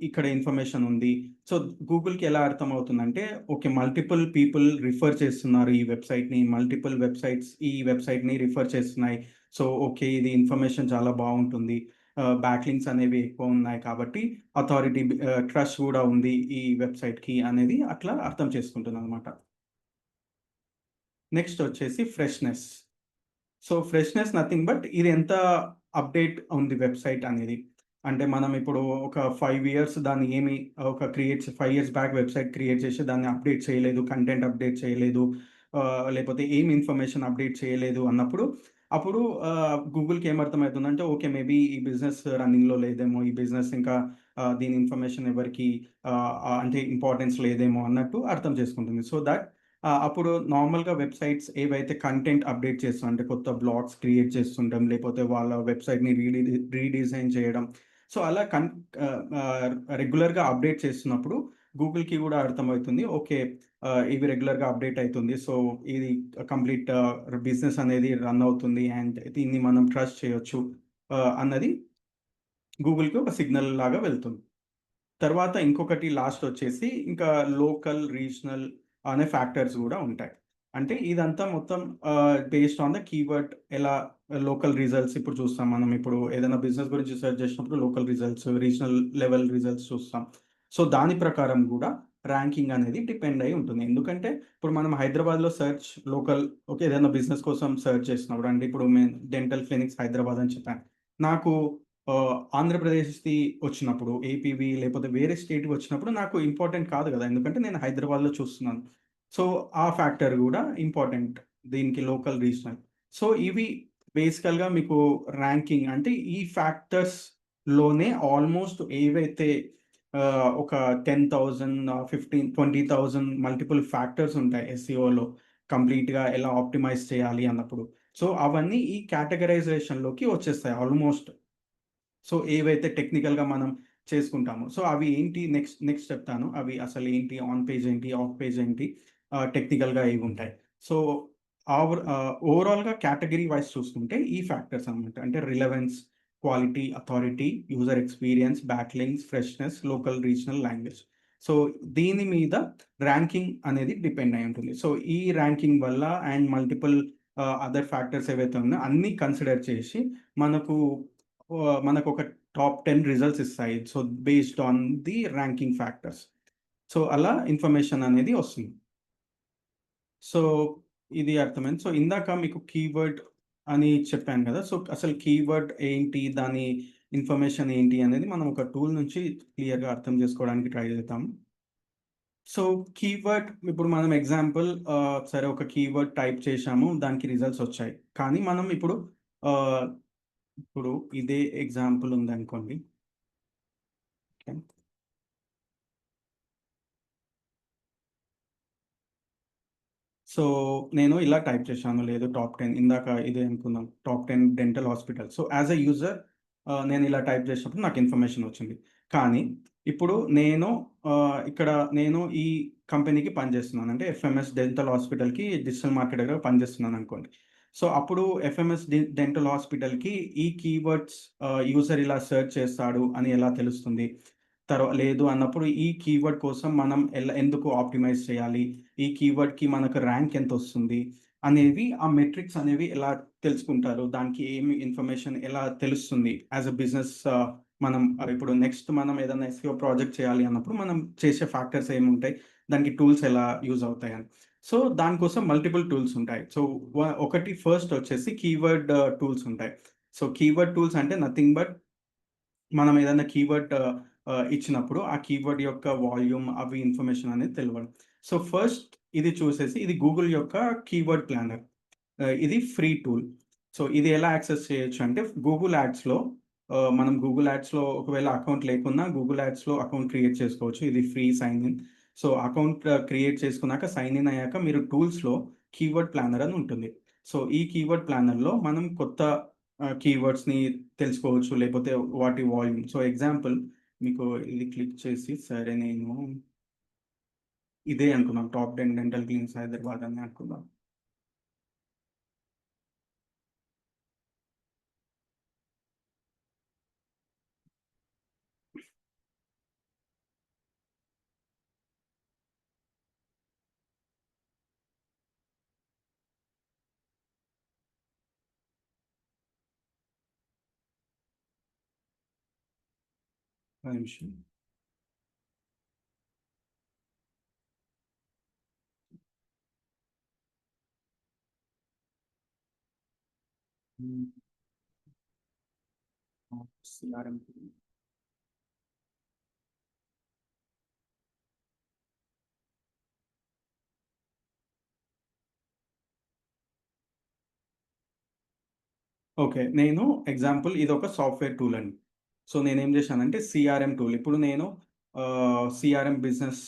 ఇక్కడ ఇన్ఫర్మేషన్ ఉంది. సో, గూగుల్‌కి ఎలా అర్థమవుతుందంటే ఓకే. మల్టిపుల్ పీపుల్ రిఫర్ చేస్తున్నారు ఈ వెబ్‌సైట్‌ని. మల్టిపుల్ వెబ్‌సైట్స్ ఈ వెబ్‌సైట్‌ని రిఫర్ చేస్తున్నాయి. So, okay. ఇది ఇన్ఫర్మేషన్ చాలా బావుంటుంది. బ్యాక్‌లింక్స్ అనేవి ఎక్కువున్నాయి కాబట్టి ట్రస్ట్ గూడా ఉంది ఈ వెబ్‌సైట్‌కి అనేది అట్లా అర్థం చేసుకుంటుందనమాట. నెక్స్ట్ వచ్చేసి freshness. So, freshness nothing but ఇది ఎంత అప్‌డేట్ ఉంది వెబ్‌సైట్ అనేది. అంటే మనం ఇప్పుడు ఒక 5 ఇయర్స్ దాన్ని ఏమి ఒక 5 ఇయర్స్ బ్యాక్ వెబ్‌సైట్ క్రియేట్ చేసి దాన్ని అప్‌డేట్ చేయలేదు. కంటెంట్ అప్‌డేట్ చేయలేదు. లేపోతే ఏం ఇన్ఫర్మేషన్ అప్‌డేట్ చేయలేదు అన్నప్పుడు, అప్పుడు గూగుల్‌కి ఏమర్థమైతుందంటే ఓకే. మేబీ ఈ బిజినెస్ రన్నింగ్‌లో లేదేమో. ఈ బిజినెస్ ఇంకా దీని ఇన్ఫర్మేషన్ ఎవరికీ అంటే ఇంపార్టెన్స్ లేదేమో అన్నట్టు అర్థం చేసుకుంటుంది. సో, అప్పుడు నార్మల్‌గా వెబ్‌సైట్స్ ఏవైతే కంటెంట్ అప్‌డేట్ చేస్తాం అంటే కొత్త బ్లాగ్స్ క్రియేట్ చేస్తుంటాం. లేపోతే వాళ్ళ వెబ్‌సైట్‌ని రీడిజైన్ చేయడం. సో, అలా రెగ్యులర్‌గా అప్‌డేట్ చేస్తున్నప్పుడు గూగుల్‌కి గూడా అర్థమవుతుంది. ఓకే. ఇవి రెగ్యులర్‌గా అప్‌డేట్ అయితుంది. సో, ఇది కంప్లీట్ బిజినెస్ అనేది రన్ అవుతుంది. అండ్ దీన్ని మనం ట్రస్ట్ చేయొచ్చు. అన్నది గూగుల్‌కి ఒక సిగ్నల్ లాగా వెళ్తుంది. తర్వాత ఇంకొకటి లాస్టొచ్చేసి ఇంకా లోకల్, రీజనల్ అనే ఫ్యాక్టర్స్ గూడా ఉంటాయి. అంటే ఇదంతా మొత్తం బేస్డ్ ఆన్ ద కీవర్డ్ ఎలా లోకల్ రిజల్ట్స్ ఇప్పుడు చూస్తాం మనం. ఇప్పుడు ఏదైనా బిజినెస్ గురించి సెర్చ్ చేసినప్పుడు local results, regional level results చూస్తాం. సో, దాని ప్రకారం గూడా ర్యాంకింగ్ అనేది డిపెండ్ అయ్యి ఉంటుంది. ఎందుకంటే ఇప్పుడు మనం హైదరాబాద్‌లో లోకల్ ఓకే. ఏదైనా బిజినెస్ కోసం సెర్చ్ చేసినప్పుడు అంటే ఇప్పుడు డెంటల్ క్లినిక్స్ హైదరాబాద్ అని చెప్పాను. నాకు ఆంధ్రప్రదేశ్‌ది వచ్చినప్పుడు, ఏపీవి లేపోతే వేరే స్టేట్‌వి వచ్చినప్పుడు నాకు ఇంపార్టెంట్ కాదు గదా! ఎందుకంటే నేను హైదరాబాద్‌లో చూస్తున్నాను. సో, ఆ ఫ్యాక్టర్ గూడా ఇంపార్టెంట్. దీనికి లోకల్, రీజనల్. సో, ఇవి బేసికల్‌గా మీకు ర్యాంకింగ్ అంటే ఈ ఫ్యాక్టర్స్‌లోనే ఆల్‌మోస్ట్ ఏవైతే ఒక 10,000 20,000 మల్టిపుల్ ఫ్యాక్టర్స్ ఉంటాయి ఎస్‌సిఓలో కంప్లీట్‌గా ఎలా ఆప్టిమైజ్ చేయాలి అన్నప్పుడు. సో, అవన్నీ ఈ కేటగరైజేషన్‌లోకి వచ్చేస్తాయి ఆల్‌మోస్ట్. సో, ఏవైతే టెక్నికల్‌గా మనం చేసుకుంటామో. సో, అవి ఏంటి నెక్స్ట్ చెప్తాను. అవి అసలేంటి, ఆన్ పేజ్ ఏంటి, ఆఫ్ పేజ్ ఏంటి, టెక్నికల్‌గా ఏవుంటాయి. సో, ఓవరాల్‌గా కేటగరీ వైస్ చూసుకుంటే ఈ ఫ్యాక్టర్స్ అన్నమాట. అంటే relevance, quality, authority, user experience, backlinks, freshness, local, regional, language. So, దీని మీద ర్యాంకింగ్ అనేది డిపెండ్ అయి ఉంటుంది. సో, ఈ ర్యాంకింగ్ వల్ల అండ్ మల్టిపుల్ అదర్ ఫ్యాక్టర్స్ ఏవైతే ఉన్నాయో అన్నీ కన్సిడర్ చేసి మనకు మనకొక టాప్ 10 రిజల్ట్స్ ఇస్తాయి. So, based on the ranking factors. So, అలా ఇన్ఫర్మేషన్ అనేది వస్తుంది. సో, ఇది అర్థమైంది. సో, ఇందాక మీకు కీవర్డ్ అని చెప్పాను గదా! సో, అసలు కీవర్డ్ ఏంటి? దాని ఇన్ఫర్మేషన్ ఏంటి? అనేది మనం ఒక టూల్ నుంచి క్లియర్‌గా అర్థం చేసుకోవడానికి ట్రై చేద్దాం. సో, కీవర్డ్ ఇప్పుడు మనం ఎగ్జాంపుల్ సరే ఒక కీవర్డ్ టైప్ చేశాము. దానికి రిజల్ట్స్ వచ్చాయి. కానీ మనం ఆహ్, ఇప్పుడు ఇదే ఎగ్జాంపుల్ ఉందనుకోండి. ఓకే. సో, నేను ఇలా టైప్ చేశాను. లేదు టాప్ 10 ఇందాక ఇదే అనుకుందాం. Top 10 dental hospitals. So, as a user నేను ఇలా టైప్ చేసినప్పుడు నాకు ఇన్ఫర్మేషన్ వచ్చింది. కానీ ఇప్పుడు ఇక్కడ నేను ఈ కంపెనీకి పనిచేస్తున్నాను. అంటే ఎఫ్ఎంఎస్ డెంటల్ హాస్పిటల్‌కి డిజిటల్ మార్కెటర్‌గా పనిచేస్తున్నాననుకోండి. సో, అప్పుడు ఎఫ్ఎంఎస్ డెంటల్ హాస్పిటల్‌కి ఈ కీవర్డ్స్ యూజర్ ఇలా సెర్చ్ చేస్తాడు అని ఎలా తెలుస్తుంది? లేదు అన్నప్పుడు ఈ కీవర్డ్ కోసం మనం ఎందుకు ఆప్టిమైజ్ చేయాలి? ఈ కీవర్డ్‌కి మనకు ర్యాంక్ ఎంతొస్తుంది? అనేవి ఆ మెట్రిక్స్ అనేవి ఎలా తెలుసుకుంటారు? దానికి ఏమి ఇన్ఫర్మేషన్ ఎలా తెలుస్తుంది? యాస్ ఎ బిజినెస్ మనం ఇప్పుడు నెక్స్ట్ మనం ఏదైనా ఎస్‌ఈఓ ప్రాజెక్ట్ చేయాలి అన్నప్పుడు మనం చేసే ఫ్యాక్టర్స్ ఏముంటాయి? దానికి టూల్స్ ఎలా యూజ్ అవుతాయని. సో, దానికోసం మల్టిపుల్ టూల్స్ ఉంటాయి. సో, ఒకటి ఫస్ట్ వచ్చేసి కీవర్డ్ టూల్స్ ఉంటాయి. సో, కీవర్డ్ టూల్స్ అంటే నథింగ్ బట్ మనం ఏదైనా కీవర్డ్ ఇచ్చినప్పుడు ఆ కీవర్డ్ యొక్క వాల్యూమ్ అవి ఇన్ఫర్మేషన్ అనేది తెలవడం. సో, ఫస్ట్ ఇది చూసేసి ఇది గూగుల్ యొక్క కీవర్డ్ ప్లానర్. ఇది ఫ్రీ టూల్. సో, ఇది ఎలా యాక్సెస్ చేయొచ్చు అంటే గూగుల్ యాడ్స్‌లో మనం గూగుల్ యాడ్స్‌లో ఒకవేళ అకౌంట్ లేకున్నా గూగుల్ యాడ్స్‌లో అకౌంట్ క్రియేట్ చేసుకోవచ్చు. ఇది free sign in. So, account create చేసుకున్నాక సైన్ ఇన్ అయ్యాక మీరు టూల్స్‌లో కీవర్డ్ ప్లానర్ అని ఉంటుంది. సో, ఈ కీవర్డ్ ప్లానర్‌లో మనం కొత్త కీవర్డ్స్‌ని తెలుసుకోవచ్చు. లేకపోతే వాటి వాల్యూమ్. సో, ఎగ్జాంపుల్ మీకు ఇది క్లిక్ చేసి సరే నేను ఇదే అనుకుందాం. టాప్ 10 డెంటల్ క్లినిక్స్ హైదరాబాద్ అని అనుకుందాం. ఒక్క నిమిషం. హ్మ్. సిఆర్ఎం. ఓకే. నేను ఎగ్జాంపుల్ ఇదొక సాఫ్ట్‌వేర్ టూల్ అండి. సో, నేనేం జేశానంటే సీఆర్ఎం టూల్. ఇప్పుడు నేను CRM business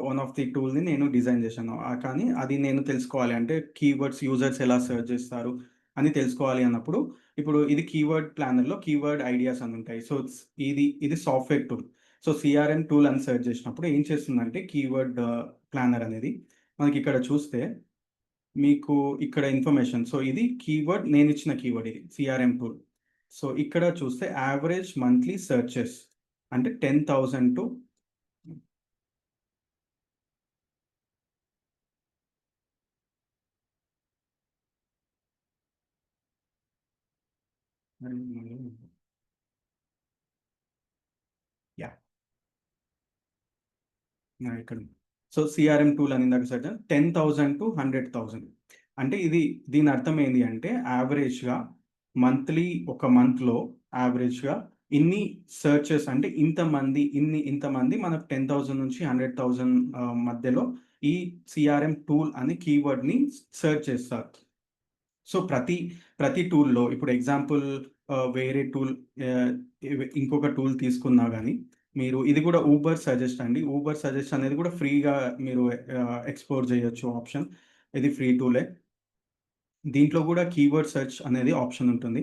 one of the టూల్‌ని నేను డిజైన్ జేశాను. కానీ అది నేను తెలుసుకోవాలి అంటే కీవర్డ్స్ యూజర్స్ ఎలా సెర్చ్ జేస్తారు అని తెలుసుకోవాలి అన్నప్పుడు, ఇప్పుడు ఇది కీవర్డ్ ప్లానర్‌లో కీవర్డ్ ఐడియాస్ అని ఉంటాయి. సో, ఇది సాఫ్ట్‌వేర్ టూల్. సో, సీఆర్ఎం టూల్ అని సెర్చ్ జేసినప్పుడు ఏం చేస్తుందంటే కీవర్డ్ ప్లానర్ అనేది మనకిక్కడ చూస్తే మీకు ఇక్కడ ఇన్ఫర్మేషన్. సో, ఇది కీవర్డ్ నేనిచ్చిన కీవర్డ్ ఇది. సీఆర్ఎం టూల్. సో, ఇక్కడ చూస్తే యావరేజ్ మంత్లీ సెర్చెస్ అంటే 10,000 టు యాహ్! ఇక్కడ సో, సీఆర్ఎం టూల్ అని ఇందాక సెర్చ్ 10,000 టు 100,000 అంటే దీని అర్థం ఏంది అంటే యావరేజ్‌గా మంత్లీ ఒక మంత్‌లో యావరేజ్‌గా ఇన్ని సెర్చెస్ అంటే ఇంతమంది మనకు 10,000 నుంచి 100,000 మధ్యలో ఈ సీఆర్ఎం టూల్ అనే కీవర్డ్‌ని సెర్చ్ చేస్తారు. సో, ప్రతి టూల్‌లో ఇప్పుడు ఎగ్జాంపుల్ వేరే టూల్ ఆహ్, ఇంకొక టూల్ తీసుకున్నా గాని, మీరు ఇది కూడా ఊబర్ సజెస్ట్ అండి. ఊబర్ సజెస్ట్ అనేది కూడా ఫ్రీగా మీరు ఎక్స్‌ప్లోర్ చేయొచ్చు ఆప్షన్. ఇది ఫ్రీ టూలే. దీంట్లో కూడా కీవర్డ్ సెర్చ్ అనేది ఆప్షన్ ఉంటుంది.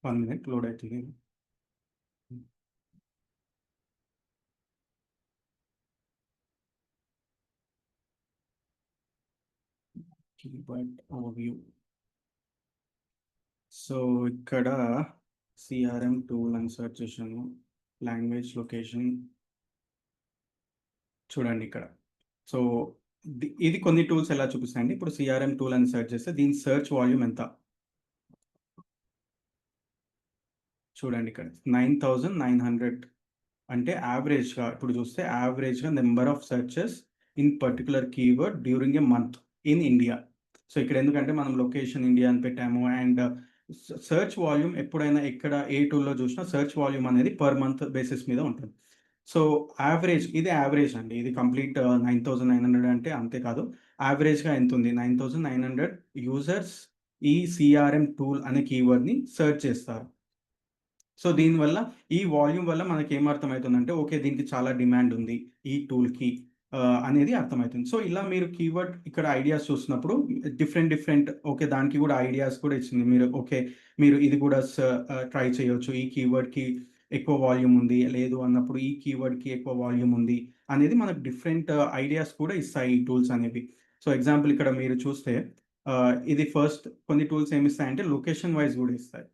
1 మినిట్ లోడ్ అయితుంది. Keyword overview. సో, ఇక్కడ సీఆర్ఎం టూల్ అని సెర్చ్ చేశాను. లాంగ్వేజ్ లొకేషన్ చూడండి ఇక్కడ. సో, ఇది కొన్ని టూల్స్ ఎలా చూపిస్తాయంటే, ఇప్పుడు సీఆర్ఎం టూల్ అని సెర్చ్ చేస్తే దీని సెర్చ్ వాల్యూమ్ ఎంత? చూడండి ఇక్కడ 9,900 అంటే యావరేజ్‌గా ఇప్పుడు చూస్తే యావరేజ్‌గా number of searches in particular keyword during a month in India. So, ఇక్కడ ఎందుకంటే మనం లొకేషన్ ఇండియా అని పెట్టాము. అండ్ సెర్చ్ వాల్యూమ్ ఎప్పుడైనా ఎక్కడ ఏ టూల్‌లో చూసినా సెర్చ్ వాల్యూమ్ అనేది పర్ మంత్ బేసిస్ మీద ఉంటుంది. సో, ఇది యావరేజ్ అండి. ఇది కంప్లీట్ 9,900 అంటే అంతే కాదు. యావరేజ్‌గా ఎంతుంది? 9,900 యూజర్స్ ఈ సీఆర్ఎం టూల్ అనే కీవర్డ్‌ని సెర్చ్ చేస్తారు. సో, దీనివల్ల ఈ వాల్యూమ్ వల్ల మనకేమర్థమైతుందంటే, ఓకే. దీనికి చాలా డిమాండ్ ఉంది ఈ టూల్‌కి. అనేది అర్థమవుతుంది. సో, ఇలా మీరు కీవర్డ్ ఇక్కడ ఐడియాస్ చూస్తున్నప్పుడు డిఫరెంట్ ఓకే. దానికి కూడా ఐడియాస్ కూడా ఇచ్చింది. మీరు ఓకే. మీరు ఇది కూడా ట్రై చేయొచ్చు. ఈ కీవర్డ్‌కి ఎక్కువ వాల్యూమ్ ఉంది. లేదు అన్నప్పుడు ఈ కీవర్డ్‌కి ఎక్కువ వాల్యూమ్ ఉంది. అనేది మనకు డిఫరెంట్ ఐడియాస్ కూడా ఇస్తాయి ఈ టూల్స్ అనేవి. సో, ఎగ్జాంపుల్ ఇక్కడ మీరు చూస్తే ఇది ఫస్ట్ కొన్ని టూల్స్ ఏమిస్తాయంటే లొకేషన్ వైస్ గూడా ఇస్తాయి.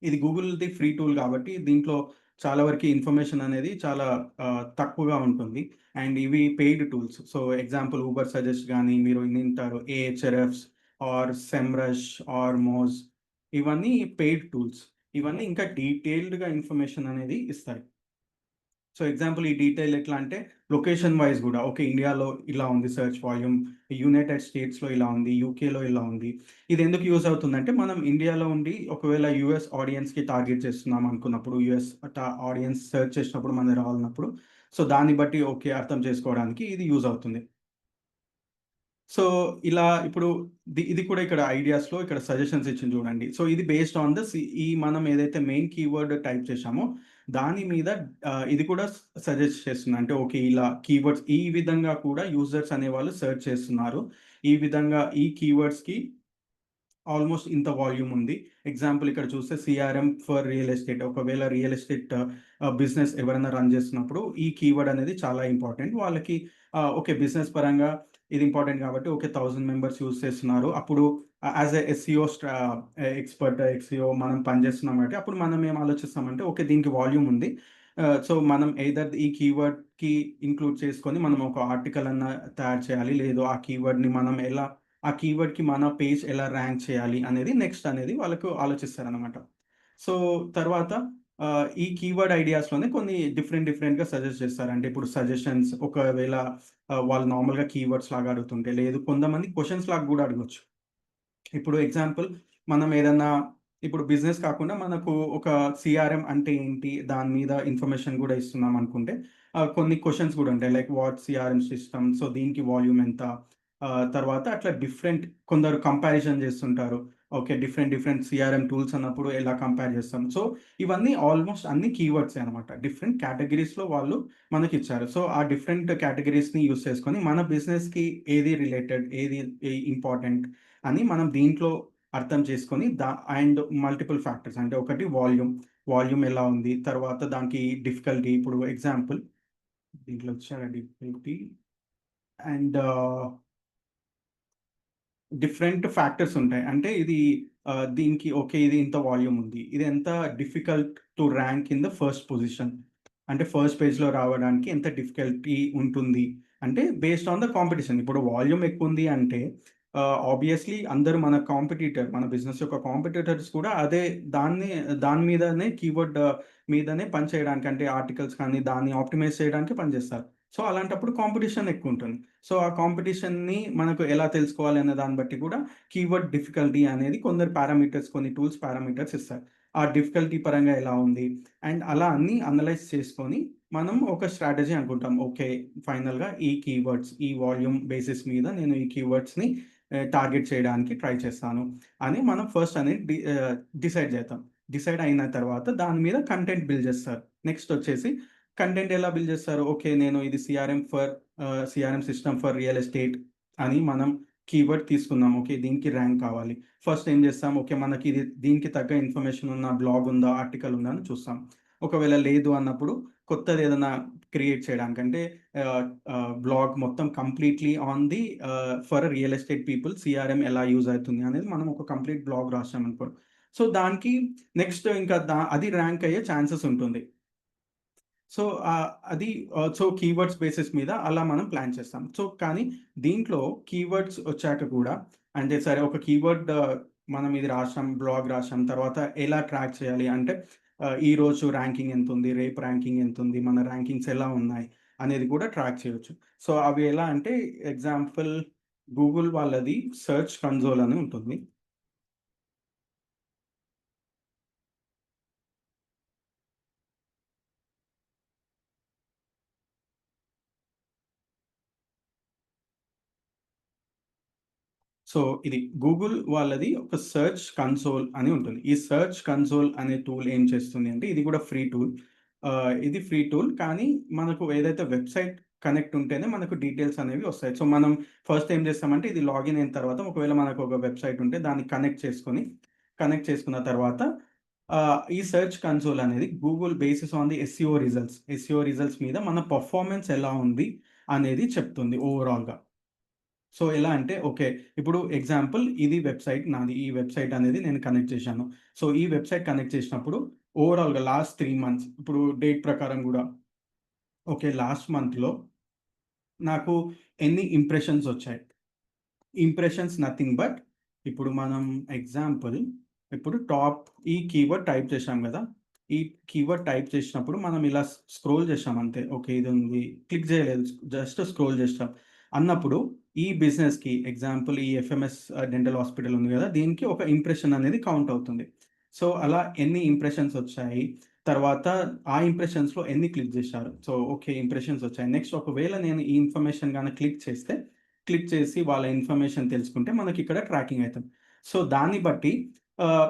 ఇది గూగుల్‌ది ఫ్రీ టూల్ గాబట్టి దీంట్లో చాలా వరకి ఇన్ఫర్మేషన్ అనేది చాలా తక్కువగా ఉంటుంది. అండ్ ఇవి paid tools. So, example Uber suggest గాని మీరు వినుంటారు. ఏహెచ్‌ఆర్ఎఫ్స్ ఆర్ సెమ్‌రష్ ఆర్ మోజ్ ఇవన్నీ పెయిడ్ టూల్స్. ఇవన్నీ ఇంకా డీటెయిల్డ్‌గా ఇన్ఫర్మేషన్ అనేది ఇస్తాయి. సో, ఎగ్జాంపుల్ ఈ డీటెయిల్ ఎట్లా అంటే లొకేషన్ వైస్ గూడా ఓకే. ఇండియాలో ఇలా ఉంది సెర్చ్ వాల్యూమ్, యునైటెడ్ స్టేట్స్‌లో ఇలా ఉంది, యూకేలో ఇలా ఉంది. ఇది ఎందుకు యూజ్ అవుతుందంటే మనం ఇండియాలో ఉండి ఒకవేళ యూఎస్ ఆడియన్స్‌కి టార్గెట్ చేస్తున్నాం అనుకున్నప్పుడు, యూఎస్ ఆడియన్స్ సెర్చ్ చేసినప్పుడు మన దగ్గర రావాలన్నప్పుడు సో, దాన్ని బట్టి ఓకే. అర్థం చేసుకోవడానికి ఇది యూజ్ అవుతుంది. సో, ఇలా ఇప్పుడు ఇది కూడా ఇక్కడ ఐడియాస్‌లో ఇక్కడ సజెషన్స్ ఇచ్చింది చూడండి. సో, ఇది బేస్డ్ ఆన్ ద ఈ మనం ఏదైతే మెయిన్ కీవర్డ్ టైప్ చేశామో, దాని మీద ఇది కూడా సజెస్ట్ చేస్తుంది. అంటే ఓకే. ఇలా కీవర్డ్స్ ఈ విధంగా కూడా యూజర్స్ అనేవాళ్ళు సెర్చ్ చేస్తున్నారు. ఈ విధంగా ఈ కీవర్డ్స్‌కి ఆల్మోస్ట్ ఇంత వాల్యూమ్ ఉంది. ఎగ్జాంపుల్ ఇక్కడ చూస్తే సీఆర్ఎం ఫర్ రియల్ ఎస్టేట్. ఒకవేళ రియల్ ఎస్టేట్ బిజినెస్ ఎవరైనా రన్ చేస్తున్నప్పుడు ఈ కీవర్డ్ అనేది చాలా ఇంపార్టెంట్. వాళ్ళకి ఓకే. బిజినెస్ పరంగా ఇది ఇంపార్టెంట్ కాబట్టి ఓకే. 1000 మెంబర్స్ యూజ్ చేస్తున్నారు. అప్పుడు as a SEO expert SEO మనం పనిచేస్తున్నాం కాబట్టి అప్పుడు మనం ఏం ఆలోచిస్తామంటే ఓకే. దీనికి వాల్యూమ్ ఉంది. సో, మనం ఎయిదర్ ఈ కీవర్డ్‌కి ఇంక్లూడ్ చేసుకొని మనం ఒక ఆర్టికల్ అన్నా తయారు చేయాలి. లేదు ఆ కీవర్డ్‌ని మనం ఎలా ఆ కీవర్డ్‌కి మన పేజ్ ఎలా ర్యాంక్ చేయాలి అనేది నెక్స్ట్ అనేది వాళ్ళకు ఆలోచిస్తారనమాట. సో, తర్వాత ఈ కీవర్డ్ ఐడియాస్‌లోనే కొన్ని డిఫరెంట్‌గా సజెస్ట్ చేస్తారు. అంటే ఇప్పుడు సజెషన్స్ ఒకవేళ వాళ్ళు నార్మల్‌గా కీవర్డ్స్ లాగా అడుగుతుంటే, లేదు కొంతమంది క్వెషన్స్ లాగా గూడా అడగొచ్చు. ఇప్పుడు ఎగ్జాంపుల్ మనం ఏదన్నా ఇప్పుడు బిజినెస్ కాకుండా మనకు ఒక సీఆర్ఎం అంటే ఏంటి? దాని మీద ఇన్ఫర్మేషన్ గూడా ఇస్తున్నాం అనుకుంటే కొన్ని క్వెషన్స్ గూడా ఉంటాయి. Like what సీఆర్ఎం system? సో, దీనికి వాల్యూమ్ ఎంత? తర్వాత అట్లా కొందరు కంపారిజన్ జేస్తుంటారు. ఓకే. డిఫరెంట్ సీఆర్ఎం టూల్స్ అన్నప్పుడు ఎలా కంపేర్ జేస్తాం? సో, ఇవన్నీ ఆల్‌మోస్ట్ అన్ని కీవర్డ్సే అనమాట. డిఫరెంట్ కేటగరీస్‌లో వాళ్ళు మనకిచ్చారు. సో, ఆ డిఫరెంట్ కేటగరీస్‌ని యూజ్ చేసుకొని మన బిజినెస్‌కి ఏది రిలేటెడ్, ఏది ఇంపార్టెంట్ అని మనం దీంట్లో అర్థం చేసుకొని అండ్ మల్టిపుల్ ఫ్యాక్టర్స్ అంటే ఒకటి వాల్యూమ్ ఎలా ఉంది? తర్వాత దానికి డిఫికల్టీ ఇప్పుడు ఎగ్జాంపుల్ దీంట్లో ఇచ్చారు డిఫికల్టీ అండ్ డిఫరెంట్ ఫ్యాక్టర్స్ ఉంటాయి. అంటే ఇది దీనికి ఓకే. ఇది ఇంత వాల్యూమ్ ఉంది. ఇది ఎంత difficult to rank in the first position. అంటే ఫస్ట్ పేజ్‌లో రావడానికి ఎంత డిఫికల్టీ ఉంటుంది. అంటే బేస్డ్ ఆన్ ద కాంపిటీషన్. ఇప్పుడు వాల్యూమ్ ఎక్కువుంది అంటే ఆబ్వియస్‌లీ అందరూ మన బిజినెస్ యొక్క కాంపిటీటర్స్ కూడా దాని మీదనే కీవర్డ్ మీదనే పని చేయడానికి అంటే ఆర్టికల్స్ కానీ దాన్ని ఆప్టిమైజ్ చేయడానికి పనిచేస్తారు. సో, అలాంటప్పుడు కాంపిటీషన్ ఎక్కువుంటుంది. సో, ఆ కాంపిటీషన్‌ని మనకు ఎలా తెలుసుకోవాలి అనే దాన్ని బట్టి కూడా కీవర్డ్ డిఫికల్టీ అనేది కొందరు కొన్ని టూల్స్ పారామీటర్స్ ఇస్తాయి. ఆ డిఫికల్టీ పరంగా ఎలా ఉంది? అండ్ అలా అన్నీ అనలైజ్ చేసుకొని మనం ఒక స్ట్రాటజీ అనుకుంటాం. ఓకే. ఫైనల్‌గా ఈ కీవర్డ్స్ ఈ వాల్యూమ్ బేసిస్ మీద నేను ఈ కీవర్డ్స్‌ని టార్గెట్ చేయడానికి ట్రై చేస్తాను అని మనం ఫస్ట్ అనేది డిసైడ్ చేద్దాం. డిసైడ్ అయిన తర్వాత దాని మీద కంటెంట్ బిల్డ్ చేస్తారు. నెక్స్ట్ వచ్చేసి కంటెంట్ ఎలా బిల్డ్ చేస్తారు? ఓకే. నేను ఇది సీఆర్ఎం సిస్టమ్ ఫర్ రియల్ ఎస్టేట్ అని మనం కీవర్డ్ తీసుకున్నాం. ఓకే. దీనికి ర్యాంక్ కావాలి. ఫస్ట్ ఏం చేస్తాం? ఓకే. మనకి దీనికి తగ్గ ఇన్ఫర్మేషన్ ఉన్న బ్లాగ్ ఉందా? ఆర్టికల్ ఉందా? అని చూస్తాం. ఒకవేళ లేదు అన్నప్పుడు కొత్తదేదన్నా క్రియేట్ చేయడానికి అంటే ఆహ్, బ్లాగ్ మొత్తం completely on the for real estate people సీఆర్ఎం ఎలా యూజ్ అవుతుంది అనేది మనం ఒక కంప్లీట్ బ్లాగ్ రాసామనుకో. సో, దానికి నెక్స్ట్ ఇంకా అది ర్యాంక్ అయ్యే ఛాన్సెస్ ఉంటుంది. సో, అది సో, కీవర్డ్స్ బేసిస్ మీద అలా మనం ప్లాన్ చేస్తాం. సో, కానీ దీంట్లో కీవర్డ్స్ వచ్చాక కూడా అంటే సరే ఒక కీవర్డ్ మనం ఇది రాసాం, బ్లాగ్ రాసాం. తర్వాత ఎలా ట్రాక్ చేయాలి అంటే ఈరోజు ర్యాంకింగ్ ఎంతుంది? రేపు ర్యాంకింగ్ ఎంతుంది? మన ర్యాంకింగ్స్ ఎలా ఉన్నాయి? అనేది కూడా ట్రాక్ చేయొచ్చు. సో, అవి ఎలా అంటే ఎగ్జాంపుల్ గూగుల్ వాళ్ళది సెర్చ్ కన్సోల్ అని ఉంటుంది. సో, ఇది గూగుల్ వాళ్ళది ఒక సెర్చ్ కన్సోల్ అని ఉంటుంది. ఈ సెర్చ్ కన్సోల్ అనే టూల్ ఏం చేస్తుంది అంటే, ఇది కూడా ఫ్రీ టూల్. ఇది ఫ్రీ టూల్ కానీ మనకు ఏదైతే వెబ్‌సైట్ కనెక్ట్ ఉంటేనే మనకు డీటెయిల్స్ అనేవి వస్తాయి. సో, మనం ఫస్ట్ ఏం చేస్తామంటే ఇది లాగిన్ అయిన తర్వాత ఒకవేళ మనకు ఒక వెబ్‌సైట్ ఉంటే దాన్ని కనెక్ట్ చేసుకున్న తర్వాత ఈ సెర్చ్ కన్సోల్ అనేది Google basis on the SEO results మీద మన పర్ఫార్మెన్స్ ఎలా ఉంది అనేది చెప్తుంది ఓవరాల్‌గా. సో, ఎలా అంటే ఓకే. ఇప్పుడు ఎగ్జాంపుల్ ఇది వెబ్‌సైట్ నాది. ఈ వెబ్‌సైట్ అనేది నేను కనెక్ట్ చేశాను. సో, ఈ వెబ్‌సైట్ కనెక్ట్ చేసినప్పుడు ఓవరాల్‌గా లాస్ట్ 3 మంత్స్ ఇప్పుడు డేట్ ప్రకారం గూడా ఓకే. లాస్ట్ మంత్‌లో నాకు ఎన్ని ఇంప్రెషన్స్ వచ్చాయి? ఇంప్రెషన్స్ నథింగ్ బట్ ఇప్పుడు మనం ఎగ్జాంపుల్ ఇప్పుడు టాప్ ఈ కీవర్డ్ టైప్ చేశాం గదా! ఈ కీవర్డ్ టైప్ చేసినప్పుడు మనం ఇలా స్క్రోల్ చేశాం అంతే. ఓకే. ఇది ఉంది. క్లిక్ చేయలేదు. జస్ట్ స్క్రోల్ చేసాం. అన్నప్పుడు ఈ బిజినెస్‌కి ఎగ్జాంపుల్ ఈ ఎఫ్ఎంఎస్ డెంటల్ హాస్పిటల్ ఉంది గదా! దీనికి ఒక ఇంప్రెషన్ అనేది కౌంట్ అవుతుంది. సో, అలా ఎన్ని ఇంప్రెషన్స్ వచ్చాయి? తర్వాత ఆ ఇంప్రెషన్స్‌లో ఎన్ని క్లిక్ చేశారు? So, okay. ఇంప్రెషన్స్ వచ్చాయి. నెక్స్ట్ ఒకవేళ నేను ఈ ఇన్ఫర్మేషన్ గాన క్లిక్ చేసి వాళ్ళ ఇన్ఫర్మేషన్ తెలుసుకుంటే మనకిక్కడ ట్రాకింగ్ అయితది. సో, దాన్ని బట్టి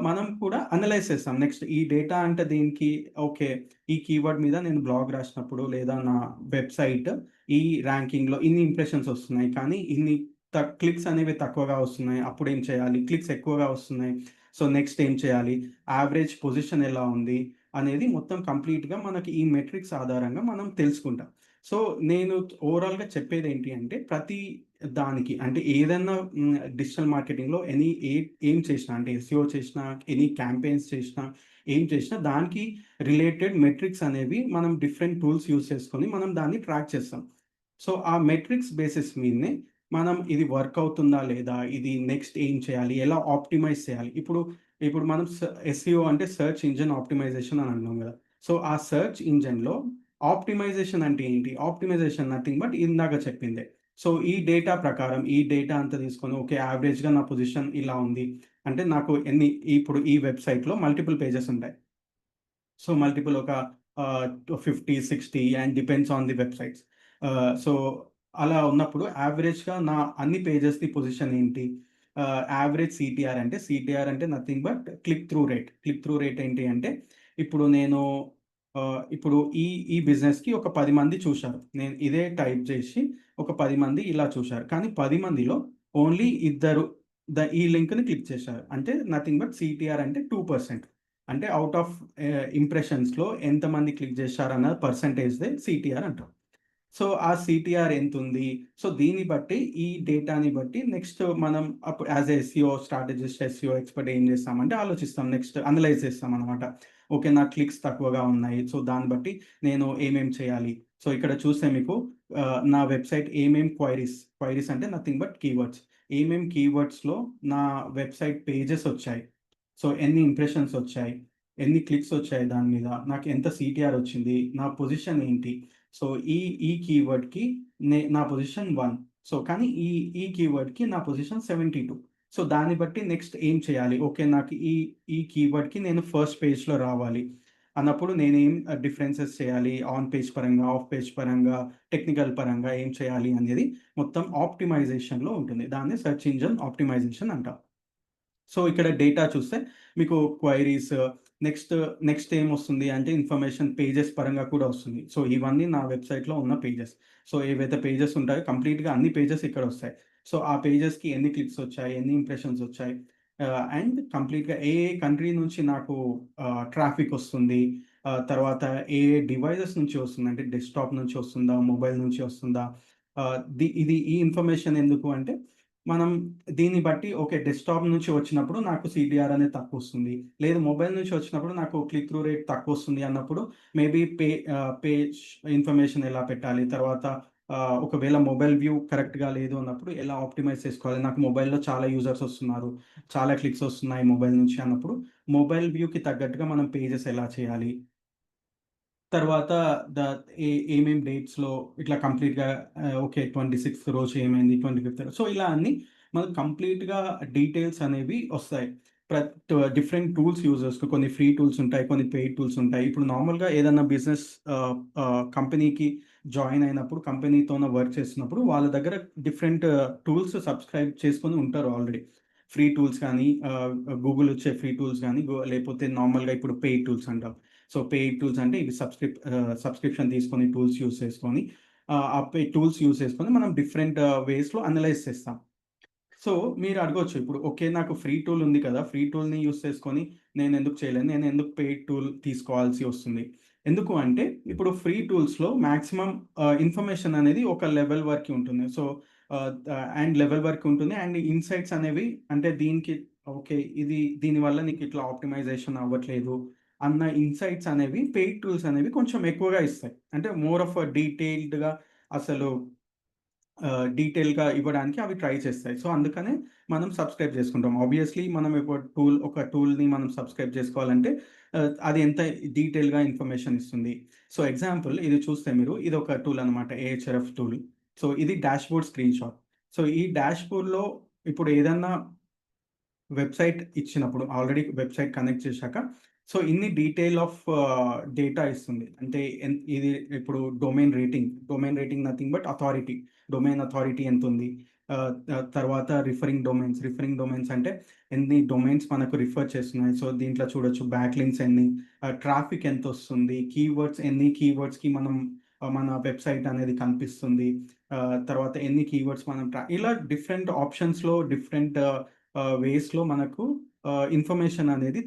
మనం కూడా అనలైజ్ చేస్తాం. నెక్స్ట్ ఈ డేటా అంటే దీనికి ఓకే. ఈ కీవర్డ్ మీద నేను బ్లాగ్ రాసినప్పుడు లేదా నా వెబ్‌సైట్ ఈ ర్యాంకింగ్‌లో ఇన్ని ఇంప్రెషన్స్ వస్తున్నాయి. కానీ ఇన్ని క్లిక్స్ అనేవి తక్కువగా వస్తున్నాయి. అప్పుడేం చేయాలి? క్లిక్స్ ఎక్కువగా వస్తున్నాయి. సో, నెక్స్ట్ ఏం చేయాలి? యావరేజ్ పొజిషన్ ఎలా ఉంది? అనేది మొత్తం కంప్లీట్‌గా మనకి ఈ మెట్రిక్స్ ఆధారంగా మనం తెలుసుకుంటాం. సో, నేను ఓవరాల్‌గా చెప్పేదేంటి అంటే ప్రతి దానికి అంటే ఏదన్నా డిజిటల్ మార్కెటింగ్‌లో ఏం చేసినా అంటే ఎస్‌ఈఓ చేసినా, ఎనీ క్యాంపెయిన్స్ చేసినా, ఏం చేసినా దానికి రిలేటెడ్ మెట్రిక్స్ అనేవి మనం డిఫరెంట్ టూల్స్ యూజ్ చేసుకొని మనం దాన్ని ట్రాక్ చేస్తాం. సో, ఆ మెట్రిక్స్ బేసిస్ మీదనే మనం ఇది వర్క్ అవుతుందా లేదా? ఇది నెక్స్ట్ ఏం చేయాలి? ఎలా ఆప్టిమైజ్ చేయాలి? ఇప్పుడు మనం ఎస్‌ఈఓ అంటే సెర్చ్ ఇంజిన్ ఆప్టిమైజేషన్ అని అన్నాం గదా! సో, ఆ సెర్చ్ ఇంజిన్‌లో ఆప్టిమైజేషన్ అంటే ఏంటి? ఆప్టిమైజేషన్ నథింగ్ బట్ ఇందాక చెప్పిందే. సో, ఈ డేటా ప్రకారం ఈ డేటా అంతా తీసుకొని ఓకే. యావరేజ్‌గా నా పొజిషన్ ఇలా ఉంది. అంటే నాకు ఇప్పుడు ఈ వెబ్‌సైట్‌లో మల్టిపుల్ పేజెస్ ఉంటాయి. సో, మల్టిపుల్ ఒక 50, 60 and depends on the websites. So, అలా ఉన్నప్పుడు యావరేజ్‌గా నా అన్ని పేజెస్‌ది పొజిషన్ ఏంటి? యావరేజ్ సీటీఆర్ అంటే nothing but click through rate ఏంటి అంటే, ఇప్పుడు నేను ఇప్పుడు ఈ బిజినెస్‌కి ఒక 10 మంది చూశారు. నేను ఇదే టైప్ చేసి ఒక 10 మంది ఇలా చూశారు. కానీ 10 మందిలో ఓన్లీ ఇద్దరు ఈ లింక్‌ని క్లిక్ చేశారు. అంటే నథింగ్ బట్ సీటీఆర్ అంటే 2%. అంటే ఔట్ ఆఫ్ ఇంప్రెషన్స్‌లో ఎంతమంది క్లిక్ చేశారన్న పర్సెంటేజ్‌దే సీటీఆర్ అంటాం. సో, ఆ సీటీఆర్ ఎంతుంది? సో, దీన్ని బట్టి ఈ డేటాని బట్టి నెక్స్ట్ మనం అప్పుడు as a SEO strategist, SEO expert ఏం చేస్తామంటే ఆలోచిస్తాం. నెక్స్ట్ అనలైజ్ చేస్తామనమాట. ఓకే. నా క్లిక్స్ తక్కువగా ఉన్నాయి. సో, దాన్ని బట్టి నేను ఏమేం చేయాలి? సో, ఇక్కడ చూస్తే మీకు నా వెబ్‌సైట్ క్వైరీస్ అంటే నథింగ్ బట్ కీవర్డ్స్. కీవర్డ్స్‌లో నా వెబ్‌సైట్ పేజెస్ వచ్చాయి. సో, ఎన్ని ఇంప్రెషన్స్ వచ్చాయి? ఎన్ని క్లిక్స్ వచ్చాయి దాని మీద? నాకు ఎంత సీటీఆర్ వచ్చింది? నా పొజిషన్ ఏంటి? సో, ఈ ఈ కీవర్డ్‌కి నా పొజిషన్ 1. సో, కానీ ఈ కీవర్డ్‌కి నా పొజిషన్ 72. సో, దాన్ని బట్టి నెక్స్ట్ ఏం చేయాలి? ఓకే. నాకు ఈ కీవర్డ్‌కి నేను ఫస్ట్ పేజ్‌లో రావాలి అన్నప్పుడు నేనేం డిఫరెన్సెస్ చేయాలి? ఆన్ పేజ్ పరంగా, ఆఫ్ పేజ్ పరంగా, టెక్నికల్ పరంగా ఏం చేయాలి అనేది మొత్తం ఆప్టిమైజేషన్‌లో ఉంటుంది. దాన్ని సెర్చ్ ఇంజిన్ ఆప్టిమైజేషన్ అంటాం. సో, ఇక్కడ డేటా చూస్తే మీకు క్వైరీస్ నెక్స్ట్, నెక్స్ట్ ఏమొస్తుంది అంటే ఇన్ఫర్మేషన్ పేజెస్ పరంగా కూడా వస్తుంది. సో, ఇవన్నీ నా వెబ్‌సైట్‌లో ఉన్న పేజెస్. సో, ఏవైతే పేజెస్ ఉంటాయో కంప్లీట్‌గా అన్ని పేజెస్ ఇక్కడొస్తాయి. సో, ఆ పేజెస్‌కి ఎన్ని క్లిక్స్ వచ్చాయి, ఎన్ని ఇంప్రెషన్స్ వచ్చాయి అండ్ కంప్లీట్‌గా ఏ ఏ కంట్రీ నుంచి నాకు ట్రాఫిక్ వస్తుంది. తర్వాత ఏ ఏ డివైసెస్ నుంచి వస్తుంది. అంటే డెస్క్‌టాప్ నుంచి వస్తుందా? మొబైల్ నుంచి వస్తుందా? ఈ ఇన్ఫర్మేషన్ ఎందుకు అంటే మనం దీన్ని బట్టి ఓకే. డెస్క్‌టాప్ నుంచి వచ్చినప్పుడు నాకు సీటీఆర్ అనేది తక్కువొస్తుంది. లేదు మొబైల్ నుంచి వచ్చినప్పుడు నాకు క్లిక్ త్రూ రేట్ తక్కువొస్తుంది అన్నప్పుడు మేబీ పేజ్ ఇన్ఫర్మేషన్ ఎలా పెట్టాలి? తర్వాత ఒకవేళ మొబైల్ వ్యూ కరెక్ట్‌గా లేదు అన్నప్పుడు ఎలా ఆప్టిమైజ్ చేసుకోవాలి? నాకు మొబైల్‌లో చాలా యూజర్స్ వస్తున్నారు. చాలా క్లిక్స్ వస్తున్నాయి మొబైల్ నుంచి అన్నప్పుడు మొబైల్ వ్యూకి తగ్గట్టుగా మనం పేజెస్ ఎలా చేయాలి? తర్వాత ద ఏమేం డేట్స్‌లో ఇట్లా కంప్లీట్‌గా ఓకే. 26థ్ రోజు ఏమైంది? 25థ్ సో, ఇలా అన్నీ మనకు కంప్లీట్‌గా డీటెయిల్స్ అనేవి ఒస్తాయి. డిఫరెంట్ టూల్స్ యూజ్ చేసుకో కొన్ని ఫ్రీ టూల్స్ ఉంటాయి. కొన్ని పెయిడ్ టూల్స్ ఉంటాయి. ఇప్పుడు నార్మల్‌గా ఏదన్నా బిజినెస్ ఆహ్, కంపెనీకి జాయిన్ అయినప్పుడు కంపెనీతోన వర్క్ చేస్తున్నప్పుడు వాళ్ళ దగ్గర డిఫరెంట్ టూల్స్ సబ్‌స్క్రైబ్ చేసుకొని ఉంటారు ఆల్రెడీ. ఫ్రీ టూల్స్ కానీ గూగుల్ ఇచ్చే ఫ్రీ టూల్స్ గానీ లేకపోతే నార్మల్‌గా ఇప్పుడు పెయిడ్ టూల్స్ అంటాం. సో, పెయిడ్ టూల్స్ అంటే ఇవి సబ్స్క్రిప్షన్ తీసుకొని టూల్స్ యూజ్ చేసుకొని ఆ టూల్స్ యూజ్ చేసుకొని మనం డిఫరెంట్ వేస్‌లో అనలైజ్ చేస్తాం. సో, మీరు అడగొచ్చు ఇప్పుడు ఓకే. నాకు ఫ్రీ టూల్ ఉంది కదా! ఫ్రీ టూల్‌ని యూజ్ చేసుకొని నేనెందుకు చేయలేను? నేనెందుకు పెయిడ్ టూల్ తీసుకోవాల్సి వస్తుంది? ఎందుకు అంటే ఇప్పుడు ఫ్రీ టూల్స్‌లో మాక్సిమం ఇన్ఫర్మేషన్ అనేది ఒక లెవెల్ వరకి ఉంటుంది. సో, అండ్ లెవెల్ వరకు ఉంటుంది. అండ్ ఇన్‌సైట్స్ అనేవి అంటే దీనికి ఓకే. దీనివల్ల నీకిట్లా ఆప్టిమైజేషన్ అవ్వట్లేదు అన్న ఇన్‌సైట్స్ అనేవి పెయిడ్ టూల్స్ అనేవి కొంచెం ఎక్కువగా ఇస్తాయి. అంటే మోర్ ఆఫ్ డీటెయిల్డ్‌గా అసలు డీటెయిల్‌గా ఇవ్వడానికి అవి ట్రై చేస్తాయి. సో, అందుకనే మనం సబ్‌స్క్రైబ్ చేసుకుంటాం. ఆబ్వియస్‌లీ మనం ఇప్పుడు ఒక టూల్‌ని మనం సబ్‌స్క్రైబ్ చేసుకోవాలంటే అది ఎంత డీటెయిల్‌గా ఇన్ఫర్మేషన్ ఇస్తుంది. సో, ఎగ్జాంపుల్ ఇది చూస్తే మీరు ఇదొక టూల్ అనమాట. ఏహెచ్‌ఆర్ఎఫ్ టూల్. సో, ఇది డాష్‌బోర్డ్ స్క్రీన్‌షాట్. సో, ఈ డాష్‌బోర్డ్‌లో ఇప్పుడు ఏదన్నా వెబ్‌సైట్ ఇచ్చినప్పుడు ఆల్రెడీ వెబ్‌సైట్ కనెక్ట్ చేశాక సో, ఇన్ని డీటెయిల్ ఆఫ్ డేటా ఇస్తుంది. అంటే ఇది ఇప్పుడు domain rating nothing but authority. Domain authority ఎంతుంది? తర్వాత రిఫరింగ్ డొమైన్స్ అంటే ఎన్ని డొమైన్స్ మనకు రిఫర్ చేస్తున్నాయి. సో, దీంట్లో చూడొచ్చు బ్యాక్‌లింక్స్ ఎన్ని, ట్రాఫిక్ ఎంతొస్తుంది, ఎన్ని కీవర్డ్స్‌కి మనం మన వెబ్‌సైట్ అనేది కనిపిస్తుంది. తర్వాత ఎన్ని కీవర్డ్స్ మనం ఇలా డిఫరెంట్ ఆప్షన్స్‌లో డిఫరెంట్ వేస్‌లో మనకు ఇన్ఫర్మేషన్ అనేది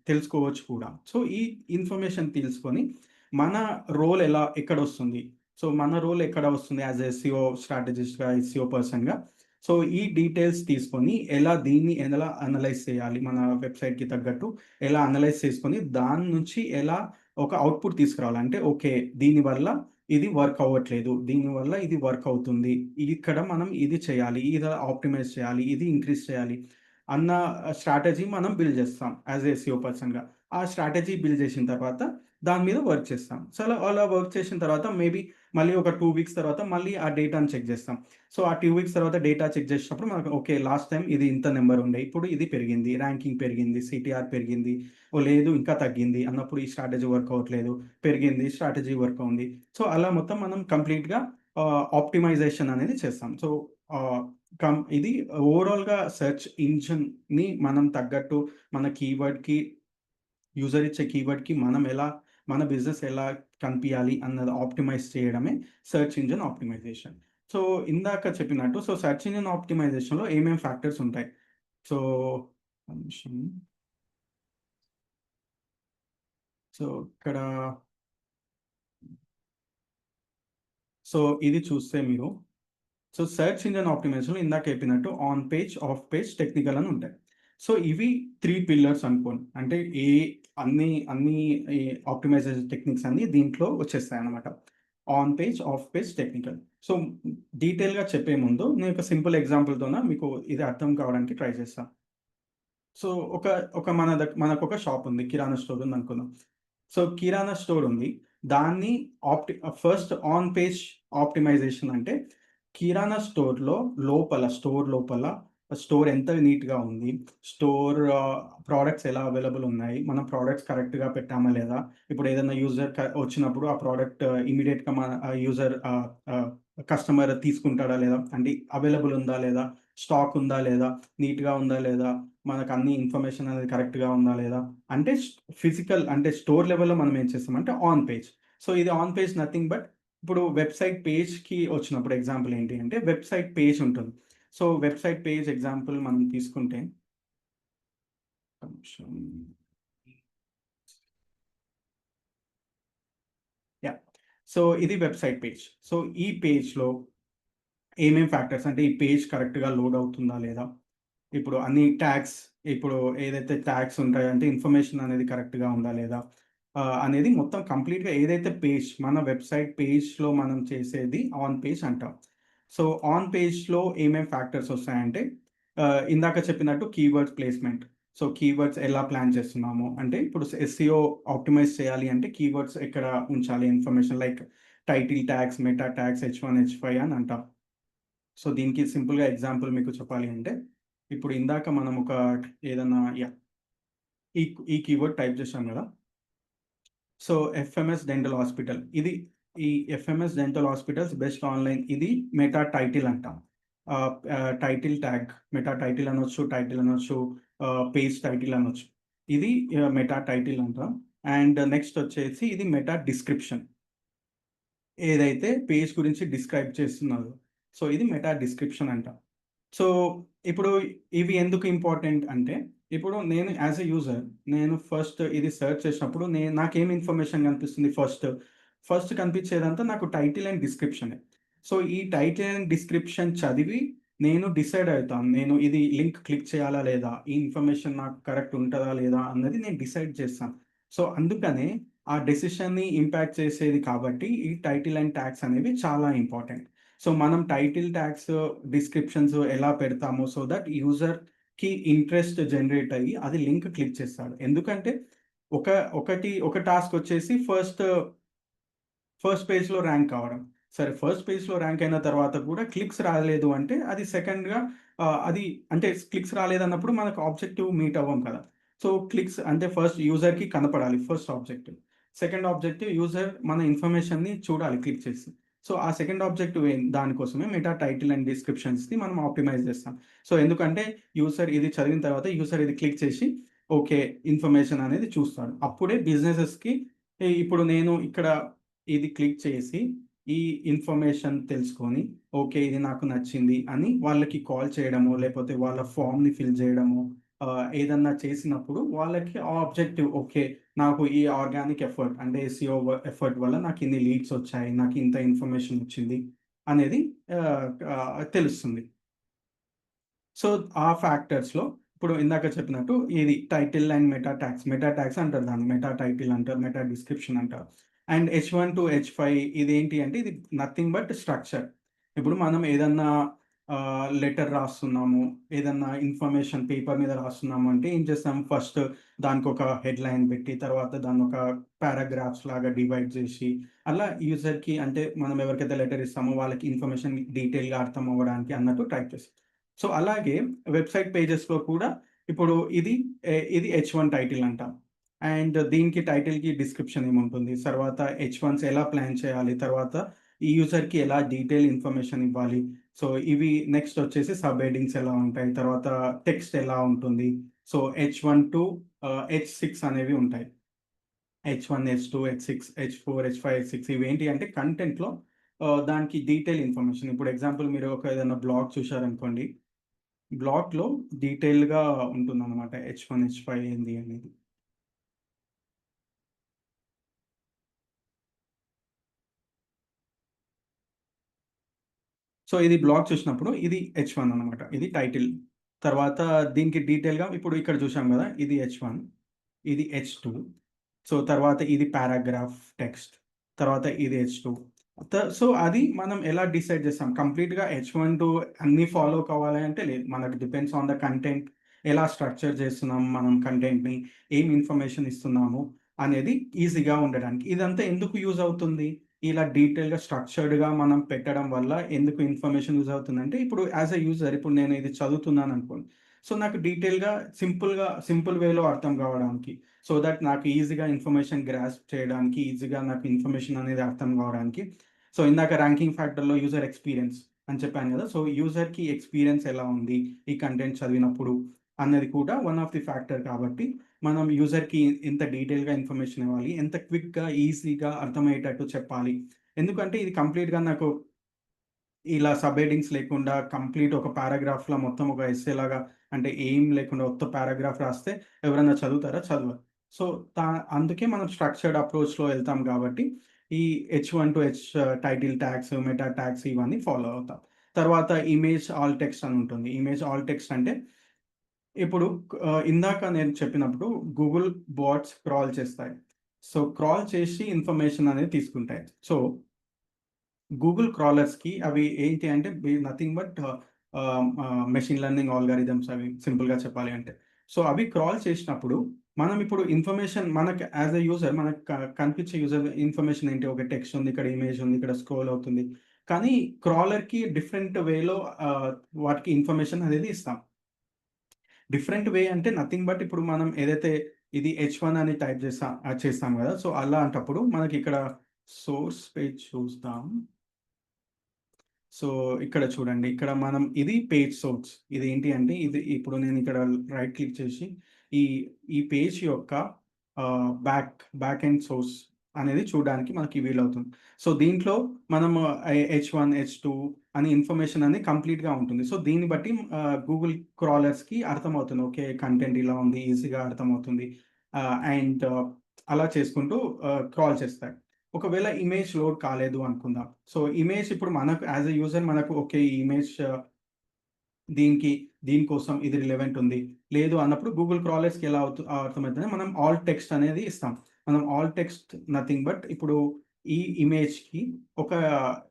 తెలుసుకోవచ్చు కూడా. సో, ఈ ఇన్ఫర్మేషన్ తెలుసుకొని మన రోల్ ఎక్కడొస్తుంది? సో, మన రోల్ ఎక్కడ వస్తుంది యాస్ ఎ ఎస్‌సిఓ స్ట్రాటజిస్ట్‌గా, ఎస్‌సిఓ పర్సన్‌గా. సో, ఈ డీటెయిల్స్ తీసుకొని దీన్ని ఎలా అనలైజ్ చేయాలి? మన వెబ్‌సైట్‌కి తగ్గట్టు ఎలా అనలైజ్ చేసుకొని దాని నుంచి ఎలా ఒక అవుట్‌పుట్ తీసుకురావాలి. అంటే ఓకే. దీనివల్ల ఇది వర్క్ అవ్వట్లేదు. దీనివల్ల ఇది వర్క్ అవుతుంది. ఇక్కడ మనం ఇది చేయాలి. ఇది ఆప్టిమైజ్ చేయాలి. ఇది ఇంక్రీజ్ చేయాలి. అన్న స్ట్రాటజీ మనం బిల్డ్ చేస్తాం యాస్ ఎ ఎస్‌సిఓ పర్సన్‌గా. ఆ స్ట్రాటజీ బిల్డ్ చేసిన తర్వాత దాని మీద వర్క్ చేస్తాం. సో, అలా వర్క్ చేసిన తర్వాత మేబీ మళ్ళీ ఒక 2 వీక్స్ తర్వాత మళ్ళీ ఆ డేటాను చెక్ చేస్తాం. సో, ఆ 2 వీక్స్ తర్వాత డేటా చెక్ చేసేటప్పుడు మనకు ఓకే. లాస్ట్ టైమ్ ఇది ఇంత నంబర్ ఉండే. ఇప్పుడు ఇది పెరిగింది. ర్యాంకింగ్ పెరిగింది. సిటీఆర్ పెరిగింది. ఓహ్! లేదు ఇంకా తగ్గింది అన్నప్పుడు ఈ స్ట్రాటజీ వర్క్ అవ్వట్లేదు. పెరిగింది. స్ట్రాటజీ వర్క్ ఉంది. సో, అలా మొత్తం మనం కంప్లీట్‌గా ఆప్టిమైజేషన్ అనేది చేస్తాం. సో, ఆహ్, ఇది ఓవరాల్‌గా సెర్చ్ ఇంజిన్‌ని మనం తగ్గట్టు మన యూజర్ ఇచ్చే కీవర్డ్‌కి మన బిజినెస్ ఎలా కనిపియాలి అన్నది ఆప్టిమైజ్ చేయడమే సెర్చ్ ఇంజిన్ ఆప్టిమైజేషన్. సో, ఇందాక చెప్పినట్టు సెర్చ్ ఇంజిన్ ఆప్టిమైజేషన్‌లో ఏమేం ఫ్యాక్టర్స్ ఉంటాయి. సో, ఒక్క నిమిషం. సో, ఇక్కడ సో, ఇది చూస్తే మీరు సెర్చ్ ఇంజిన్ ఆప్టిమైజేషన్‌లో ఇందాక చెప్పినట్టు on page, off page, technical అని ఉంటాయి. సో, ఇవి 3 పిల్లర్స్ అనుకోండి. అంటే అన్ని ఈ ఆప్టిమైజేషన్ టెక్నిక్స్ అన్నీ దీంట్లో వచ్చేస్తాయన్నమాట. On page, off page, technical. So, డీటెయిల్‌గా చెప్పే ముందు నేను ఒక సింపుల్ ఎగ్జాంపుల్‌తోన మీకు ఇది అర్థం కావడానికి ట్రై చేస్తా. సో, ఒక ఒక మనకొక షాప్ ఉంది. కిరాణా స్టోర్ ఉందనుకుందాం. సో, కిరాణా స్టోర్ ఉంది. దాన్ని ఫస్ట్ ఆన్ పేజ్ ఆప్టిమైజేషన్ అంటే కిరాణా స్టోర్ లోపల స్టోర్ ఎంత నీట్‌గా ఉంది. ప్రొడక్ట్స్ ఎలా అవైలబుల్ ఉన్నాయి. మనం ప్రొడక్ట్స్ కరెక్ట్‌గా పెట్టామా లేదా? ఇప్పుడు ఏదైనా యూజర్ వచ్చినప్పుడు ఆ ప్రొడక్ట్ ఇమ్మీడియేట్‌గా మన యూజర్ కస్టమర్ తీసుకుంటాడా లేదా? అంటే అవైలబుల్ ఉందా లేదా? స్టాక్ ఉందా లేదా? నీట్‌గా ఉందా లేదా? మనకు అన్ని ఇన్ఫర్మేషన్ అనేది కరెక్ట్‌గా ఉందా లేదా? అంటే ఫిజికల్ అంటే స్టోర్ లెవెల్‌లో మనం ఏం చేస్తామంటే ఆన్ పేజ్. సో, ఇది ఆన్ పేజ్ నథింగ్ బట్ ఇప్పుడు వెబ్‌సైట్ పేజ్‌కి వచ్చినప్పుడు ఎగ్జాంపుల్ ఏంటి అంటే వెబ్‌సైట్ పేజ్ ఉంటుంది. సో, వెబ్‌సైట్ పేజ్ ఎగ్జాంపుల్ మనం తీసుకుంటే ఒక్క నిమిషం. యాహ్! సో, ఇది వెబ్‌సైట్ పేజ్. సో, ఈ పేజ్‌లో ఏమేం ఫ్యాక్టర్స్ అంటే ఈ పేజ్ కరెక్ట్‌గా లోడ్ అవుతుందా లేదా? ఇప్పుడు అన్ని ట్యాగ్స్ ఇప్పుడు ఏదైతే ట్యాగ్స్ ఉంటాయో అంటే ఇన్ఫర్మేషన్ అనేది కరెక్ట్‌గా ఉందా లేదా? అనేది మొత్తం కంప్లీట్‌గా ఏదైతే మన వెబ్‌సైట్ పేజ్‌లో మనం చేసేది ఆన్ పేజ్ అంటాం. సో, ఆన్ పేజ్‌లో ఏమేం ఫ్యాక్టర్స్ ఒస్తాయంటే ఇందాక చెప్పినట్టు కీవర్డ్ ప్లేస్‌మెంట్. సో, కీవర్డ్స్ ఎలా ప్లాన్ చేస్తున్నాము. అంటే ఇప్పుడు ఎస్‌సిఓ ఆప్టిమైజ్ చేయాలి అంటే కీవర్డ్స్ ఎక్కడ ఉంచాలి information like title tags, meta tags, H1, H5 అని అంటాం. సో, దీనికి సింపుల్‌గా ఎగ్జాంపుల్ మీకు చెప్పాలి అంటే, ఇప్పుడు ఇందాక మనం ఏదన్నా ఈ ఈ కీవర్డ్ టైప్ చేశాం గదా! So, FMS dental hospital. ఈ FMS dental hospitals best online ఇది మెటా టైటిల్ అంటాం. టైటిల్ ట్యాగ్ మెటా టైటిల్ అనొచ్చు, పేజ్ టైటిల్ అనొచ్చు. ఇది మెటా టైటిల్ అంటాం. అండ్ నెక్స్ట్ వచ్చేసి ఇది మెటా డిస్క్రిప్షన్. ఏదైతే పేజ్ గురించి డిస్క్రైబ్ చేస్తున్నదో. సో, ఇది మెటా డిస్క్రిప్షన్ అంట. సో, ఇప్పుడు ఇవి ఎందుకు ఇంపార్టెంట్ అంటే, ఇప్పుడు నేను యాస్ ఎ యూజర్ నేను ఫస్ట్ ఇది సెర్చ్ చేసినప్పుడు నాకేం ఇన్ఫర్మేషన్ కనిపిస్తుంది ఫస్ట్ కనిపించేదంతా నాకు టైటిల్ అండ్ డిస్క్రిప్షనే. సో, ఈ టైటిల్ అండ్ డిస్క్రిప్షన్ చదివి నేను డిసైడ్ అవుతాను. నేను ఇది లింక్ క్లిక్ చేయాలా లేదా? ఈ ఇన్ఫర్మేషన్ నాకు కరెక్ట్ ఉంటదా లేదా? అన్నది నేను డిసైడ్ చేస్తాను. సో, అందుకనే ఆ డెసిషన్‌ని ఇంపాక్ట్ చేసేది కాబట్టి ఈ టైటిల్ అండ్ టాగ్స్ అనేవి చాలా ఇంపార్టెంట్. సో, మనం టైటిల్ ట్యాగ్స్, డిస్క్రిప్షన్స్ ఎలా పెడతామో సో దట్ యూజర్‌కి ఇంట్రెస్ట్ జనరేట్ అయ్యి అది లింక్ క్లిక్ చేస్తాడు. ఎందుకంటే ఒక ఒక టాస్క్ వచ్చేసి ఫస్ట్ పేజ్‌లో ర్యాంక్ కావడం. సరే ఫస్ట్ పేజ్‌లో ర్యాంక్ అయిన తర్వాత కూడా క్లిక్స్ రాలేదు అంటే అది సెకండ్‌గా అది అంటే క్లిక్స్ రాలేదన్నప్పుడు మనకు ఆబ్జెక్టివ్ మీట్ అవ్వం కదా! సో, క్లిక్స్ అంటే ఫస్ట్ యూజర్‌కి కనపడాలి first objective. Second objective user మన ఇన్ఫర్మేషన్‌ని చూడాలి క్లిక్ చేసి. సో, ఆ సెకండ్ ఆబ్జెక్టివ్ దానికోసమే మెటా టైటిల్ అండ్ డిస్క్రిప్షన్స్‌ని మనం ఆప్టిమైజ్ చేస్తాం. సో, ఎందుకంటే యూజర్ ఇది చదివిన తర్వాత యూజర్ ఇది క్లిక్ చేసి ఓకే. ఇన్ఫర్మేషన్ అనేది చూస్తాడు. అప్పుడే బిజినెసెస్‌కి ఇప్పుడు నేను ఇక్కడ ఇది క్లిక్ చేసి, ఈ ఇన్ఫర్మేషన్ తెలుసుకొని, ఓకే. ఇది నాకు నచ్చింది అని వాళ్ళకి కాల్ చేయడమో, లేపోతే వాళ్ళ ఫార్మ్‌ని ఫిల్ జేయడమో, ఏదన్నా చేసినప్పుడు వాళ్ళకి ఆ ఆబ్జెక్టివ్ ఓకే. నాకు ఈ ఆర్గానిక్ ఎఫర్ట్ అంటే ఎస్‌సిఓ ఎఫర్ట్ వల్ల నాకిన్ని లీడ్స్ వచ్చాయి. నాకింత ఇన్ఫర్మేషన్ వచ్చింది అనేది తెలుస్తుంది. సో, ఆ ఫ్యాక్టర్స్‌లో ఇప్పుడు ఇందాక చెప్పినట్టు ఇది title and meta tags. Meta tags అంటారు దాన్ని. మెటా టైటిల్ అంటారు. మెటా డిస్క్రిప్షన్ అంటారు. అండ్ హెచ్1 టు హెచ్5 ఇదేంటి అంటే ఇది నథింగ్ బట్ స్ట్రక్చర్. ఇప్పుడు మనం ఏదన్నా లెటర్ రాస్తున్నాము, ఏదన్నా ఇన్ఫర్మేషన్ పేపర్ మీద రాస్తున్నాము అంటే ఏం చేస్తాం ఫస్ట్ దానికొక హెడ్‌లైన్ పెట్టి, తర్వాత దాన్నొక పారాగ్రాఫ్స్ లాగా డివైడ్ చేసి, అలా యూజర్‌కి అంటే మనం ఎవరికైతే లెటర్ ఇస్తామో వాళ్ళకి ఇన్ఫర్మేషన్ డీటెయిల్‌గా అర్థం అవ్వడానికి అన్నట్టు టైప్ చేస్తాం. సో, అలాగే వెబ్‌సైట్ పేజెస్‌లో కూడా ఇప్పుడు ఇది హెచ్1 టైటిల్ అంటాం. అండ్ దీనికి టైటిల్‌కి డిస్క్రిప్షన్ ఏముంటుంది. తర్వాత హెచ్1స్ ఎలా ప్లాన్ చేయాలి. తర్వాత ఈ యూజర్‌కి ఎలా డీటెయిల్ ఇన్ఫర్మేషన్ ఇవ్వాలి. సో, ఇవి నెక్స్ట్ వచ్చేసి సబ్ హెడ్డింగ్స్ ఎలా ఉంటాయి. తర్వాత టెక్స్ట్ ఎలా ఉంటుంది. సో, హెచ్1 టు హెచ్6 అనేవి ఉంటాయి. హెచ్1, హెచ్2, హెచ్6, హెచ్4, హెచ్5, హెచ్6 ఇవేంటి అంటే కంటెంట్‌లో దానికి డీటెయిల్ ఇన్ఫర్మేషన్. ఇప్పుడు ఎగ్జాంపుల్ మీరు ఏదైనా బ్లాగ్ చూశారనుకోండి. బ్లాగ్‌లో డీటెయిల్‌గా ఉంటుందనమాట. హెచ్1, హెచ్5 ఏంది అనేది. సో, ఇది బ్లాగ్ చూసినప్పుడు ఇది హెచ్1 అనమాట. ఇది టైటిల్. తర్వాత దీనికి డీటెయిల్‌గా ఇప్పుడు ఇక్కడ చూసాం గదా! ఇది హెచ్1, ఇది హెచ్2. సో, తర్వాత ఇది పారాగ్రాఫ్ టెక్స్ట్. తర్వాత ఇది హెచ్2. సో, అది మనం ఎలా డిసైడ్ చేస్తాం? కంప్లీట్‌గా హెచ్1 టు అన్నీ ఫాలో కావాలి అంటే లేదు. మనకు డిపెండ్స్ ఆన్ ద కంటెంట్. ఎలా స్ట్రక్చర్ చేస్తున్నాం మనం కంటెంట్‌ని, ఏం ఇన్ఫర్మేషన్ ఇస్తున్నాము అనేది ఈజీగా ఉండడానికి. ఇదంతా ఎందుకు యూజ్ అవుతుంది? ఇలా డీటెయిల్‌గా స్ట్రక్చర్డ్‌గా మనం పెట్టడం వల్ల ఎందుకు ఇన్ఫర్మేషన్ యూజ్ అవుతుందంటే, ఇప్పుడు యాస్ ఎ యూజర్ ఇప్పుడు నేను ఇది చదువుతున్నాననుకోండి. సో, నాకు డీటెయిల్‌గా సింపుల్ వేలో అర్థం కావడానికి. సో దట్ నాకు ఈజీగా ఇన్ఫర్మేషన్ గ్రాస్ప్ చేయడానికి, ఈజీగా నాకు ఇన్ఫర్మేషన్ అనేది అర్థం కావడానికి. సో, ఇందాక ర్యాంకింగ్ ఫ్యాక్టర్‌లో యూజర్ ఎక్స్‌పీరియన్స్ అని చెప్పాను గదా! సో, యూజర్‌కి ఎక్స్‌పీరియన్స్ ఎలా ఉంది? ఈ కంటెంట్ చదివినప్పుడు అన్నది కూడా వన్ ఆఫ్ ది ఫ్యాక్టర్ కాబట్టి, మనం యూజర్‌కి ఎంత డీటెయిల్‌గా ఇన్ఫర్మేషన్ ఇవ్వాలి? ఎంత క్విక్‌గా, ఈజీగా అర్థమయ్యేటట్టు చెప్పాలి? ఎందుకంటే ఇది కంప్లీట్‌గా నాకు ఇలా సబ్ హెడ్డింగ్స్ లేకుండా కంప్లీట్ ఒక పారాగ్రాఫ్‌లా మొత్తం ఒక ఎస్సే లాగా అంటే ఏం లేకుండా ఉత్త పారాగ్రాఫ్ రాస్తే ఎవరైనా చదువుతారా? చదవరు. సో, తా అందుకే మనం స్ట్రక్చర్డ్ అప్రోచ్‌లో ఎళ్తాం కాబట్టి, ఈ H1 to H title tags, meta tags ఇవన్నీ ఫాలో అవుతాం. తర్వాత ఇమేజ్ ఆల్ టెక్స్ట్ అని ఉంటుంది. ఇమేజ్ ఆల్ టెక్స్ట్ అంటే ఇప్పుడు ఇందాక నేను చెప్పినప్పుడు గూగుల్ బాట్స్ క్రాల్ చేస్తాయి. సో, క్రాల్ చేసి ఇన్ఫర్మేషన్ అనేది తీసుకుంటాయి. సో గూగుల్ క్రాలర్స్‌కి అవి ఏంటి అంటే nothing but machine learning algorithms అవి సింపుల్‌గా చెప్పాలి అంటే. సో, అవి క్రాల్ చేసినప్పుడు మనం ఇప్పుడు ఇన్ఫర్మేషన్ మనకు యాస్ ఎ యూజర్ మనకు కనిపించే యూజర్ ఇన్ఫర్మేషన్ ఏంటి? ఒక టెక్స్ట్ ఉంది, ఇక్కడ ఇమేజ్ ఉంది, ఇక్కడ స్క్రోల్ అవుతుంది. కానీ క్రాలర్‌కి డిఫరెంట్ వేలో వాటికి ఇన్ఫర్మేషన్ అనేది ఇస్తాం. డిఫరెంట్ వే అంటే నథింగ్ బట్ ఇప్పుడు మనం ఏదైతే ఇది హెచ్1 అని టైప్ చేస్తాం గదా! సో, అలాంటప్పుడు మనకిక్కడ సోర్స్ పేజ్ చూద్దాం. సో, ఇక్కడ చూడండి. ఇక్కడ మనం ఇది పేజ్ సోర్స్. ఇదేంటి అంటే ఇది ఇప్పుడు నేనిక్కడ రైట్ క్లిక్ చేసి ఈ ఈ పేజ్ యొక్క బ్యాక్ ఎండ్ సోర్స్ అనేది చూడడానికి మనకి వీలవుతుంది. సో, దీంట్లో మనము హెచ్1, హెచ్2 అని ఇన్ఫర్మేషన్ అనేది కంప్లీట్‌గా ఉంటుంది. సో, దీన్ని బట్టి గూగుల్ క్రాలర్స్‌కి అర్థమవుతుంది. ఓకే. కంటెంట్ ఇలా ఉంది. ఈజీగా అర్థమవుతుంది. అండ్ అలా చేసుకుంటూ క్రాల్ చేస్తాయి. ఒకవేళ ఇమేజ్ లోడ్ కాలేదు అనుకుందాం. సో, ఇమేజ్ ఇప్పుడు మనకు యాస్ ఎ యూజర్ మనకు ఓకే. ఈ ఇమేజ్ దీనికి దీనికోసం ఇది రిలవెంట్ ఉంది. లేదు అన్నప్పుడు గూగుల్ క్రాలర్స్‌కి ఎలా అర్థమైతుందంటే మనం ఆల్ టెక్స్ట్ అనేది ఇస్తాం. మనం ఆల్ టెక్స్ట్ నథింగ్ బట్ ఇప్పుడు ఈ ఇమేజ్‌కి ఒక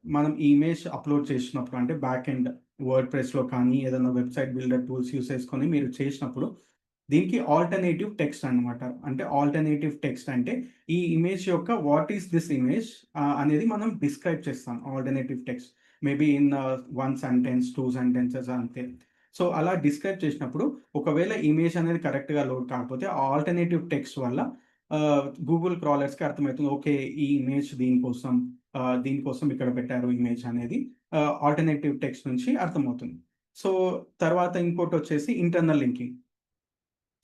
మనం ఈ ఇమేజ్ అప్‌లోడ్ చేసినప్పుడు అంటే బ్యాక్ ఎండ్ వర్డ్‌ప్రెస్‌లో కానీ ఏదైనా వెబ్‌సైట్ బిల్డర్ టూల్స్ యూజ్ చేసుకొని మీరు చేసినప్పుడు దీనికి ఆల్టర్‌నేటివ్ టెక్స్ట్ అన్నమాట. అంటే ఆల్టర్‌నేటివ్ టెక్స్ట్ అంటే ఈ ఇమేజ్ యొక్క వాట్ ఈస్ దిస్ ఇమేజ్ అనేది మనం డిస్క్రైబ్ చేస్తాం alternative text. Maybe in 1 sentence, 2 sentences అంతే. సో, అలా డిస్క్రైబ్ చేసినప్పుడు ఒకవేళ ఇమేజ్ అనేది కరెక్ట్‌గా లోడ్ కాకపోతే ఆ ఆల్టర్‌నేటివ్ టెక్స్ట్ వల్ల గూగుల్ క్రాలర్స్‌కి అర్థమైతుంది. ఓకే. ఈ ఇమేజ్ దీనికోసం ఇక్కడ పెట్టారు ఇమేజ్ అనేది ఆల్టర్‌నేటివ్ టెక్స్ట్ నుంచి అర్థమవుతుంది. సో, తర్వాత ఇంకోటొచ్చేసి internal linking.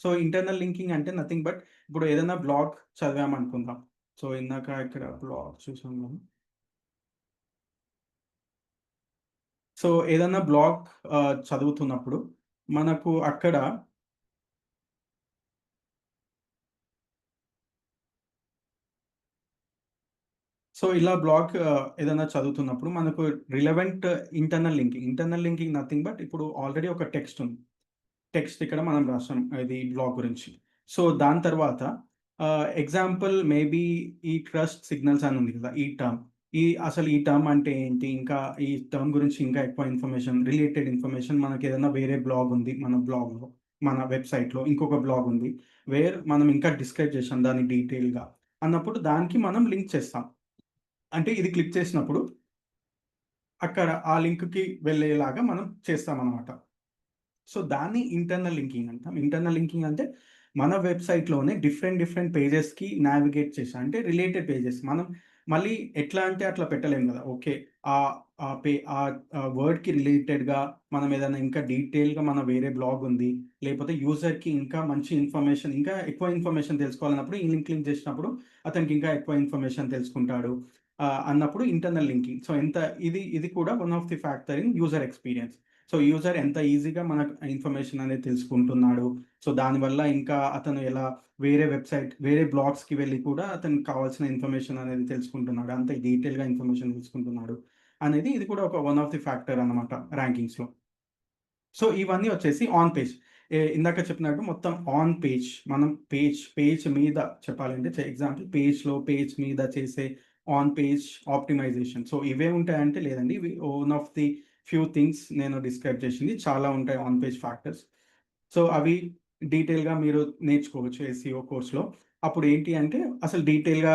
So, internal linking అంటే నథింగ్ బట్ ఇప్పుడు ఏదైనా బ్లాగ్ చదివామనుకుందాం. సో, ఇందాక ఇక్కడ బ్లాగ్ చూసాం మనం. సో, ఏదన్నా బ్లాగ్ చదువుతున్నప్పుడు మనకు అక్కడ సో, ఇలా బ్లాగ్ ఏదైనా చదువుతున్నప్పుడు మనకు relevant internal linking nothing but ఇప్పుడు ఆల్రెడీ ఒక టెక్స్ట్ ఉంది. టెక్స్ట్ ఇక్కడ మనం రాసాం. ఇది బ్లాగ్ గురించి. సో, దాని తర్వాత ఎగ్జాంపుల్ మేబీ ఈ ట్రస్ట్ సిగ్నల్స్ అని ఉంది కదా! ఈ టర్మ్. అసలు ఈ టర్మ్ అంటే ఏంటి? ఇంకా ఈ టర్మ్ గురించి ఇంకా ఎక్కువ రిలేటెడ్ ఇన్ఫర్మేషన్ మనకేదైనా వేరే బ్లాగ్ ఉంది. మన బ్లాగ్‌లో, మన వెబ్‌సైట్‌లో ఇంకొక బ్లాగ్ ఉంది. మనం ఇంకా డిస్క్రైబ్ చేసాం దాన్ని డీటెయిల్‌గా అన్నప్పుడు దానికి మనం లింక్ చేస్తాం. అంటే ఇది క్లిక్ చేసినప్పుడు అక్కడ ఆ లింక్‌కి వెళ్ళేలాగా మనం చేస్తామనమాట. సో, దాన్ని ఇంటర్నల్ లింకింగ్ అంటాం. ఇంటర్నల్ లింకింగ్ అంటే మన వెబ్‌సైట్‌లోనే డిఫరెంట్ పేజెస్‌కి నావిగేట్ చేసి అంటే రిలేటెడ్ పేజెస్. మనం మళ్ళీ ఎట్లా అంటే అట్లా పెట్టలేం గదా! ఓకే. ఆహ్, వర్డ్‌కి రిలేటెడ్‌గా మనం ఏదైనా ఇంకా డీటెయిల్‌గా మన వేరే బ్లాగ్ ఉంది. లేకపోతే యూజర్‌కి ఇంకా మంచి ఇన్ఫర్మేషన్ ఇంకా ఎక్కువ ఇన్ఫర్మేషన్ తెలుసుకోవాలన్నప్పుడు ఈ లింక్ క్లిక్ చేసినప్పుడు అతనికి ఇంకా ఎక్కువ ఇన్ఫర్మేషన్ తెలుసుకుంటాడు. అన్నప్పుడు ఇంటర్నల్ లింకింగ్. సో, ఇది కూడా one of the factor in user experience. So, user ఎంత ఈజీగా మనకు ఇన్ఫర్మేషన్ అనేది తెలుసుకుంటున్నాడు. సో, దానివల్ల ఇంకా అతను ఎలా వేరే బ్లాగ్స్‌కి వెళ్లి కూడా అతనికి కావాల్సిన ఇన్ఫర్మేషన్ అనేది తెలుసుకుంటున్నాడు. అంత డీటెయిల్‌గా ఇన్ఫర్మేషన్ తెలుసుకుంటున్నాడు. అనేది ఇది కూడా ఒక వన్ ఆఫ్ ది ఫ్యాక్టర్ అన్నమాట ర్యాంకింగ్స్‌లో. సో, ఇవన్నీ వచ్చేసి ఆన్ పేజ్. ఇందాక చెప్పినట్టు మొత్తం ఆన్ పేజ్. మనం పేజ్ మీద చెప్పాలంటే ఎగ్జాంపుల్ పేజ్ మీద చేసే ఆన్ పేజ్ ఆప్టిమైజేషన్. సో, ఇవే ఉంటాయంటే లేదండి. ఇవి one of the few things నేను డిస్క్రైబ్ చేసింది. చాలా ఉంటాయి ఆన్ పేజ్ ఫ్యాక్టర్స్. సో, అవి డీటెయిల్‌గా మీరు నేర్చుకోవచ్చు ఎస్‌సిఓ కోర్స్‌లో. అప్పుడు ఏంటి అంటే అసలు డీటెయిల్‌గా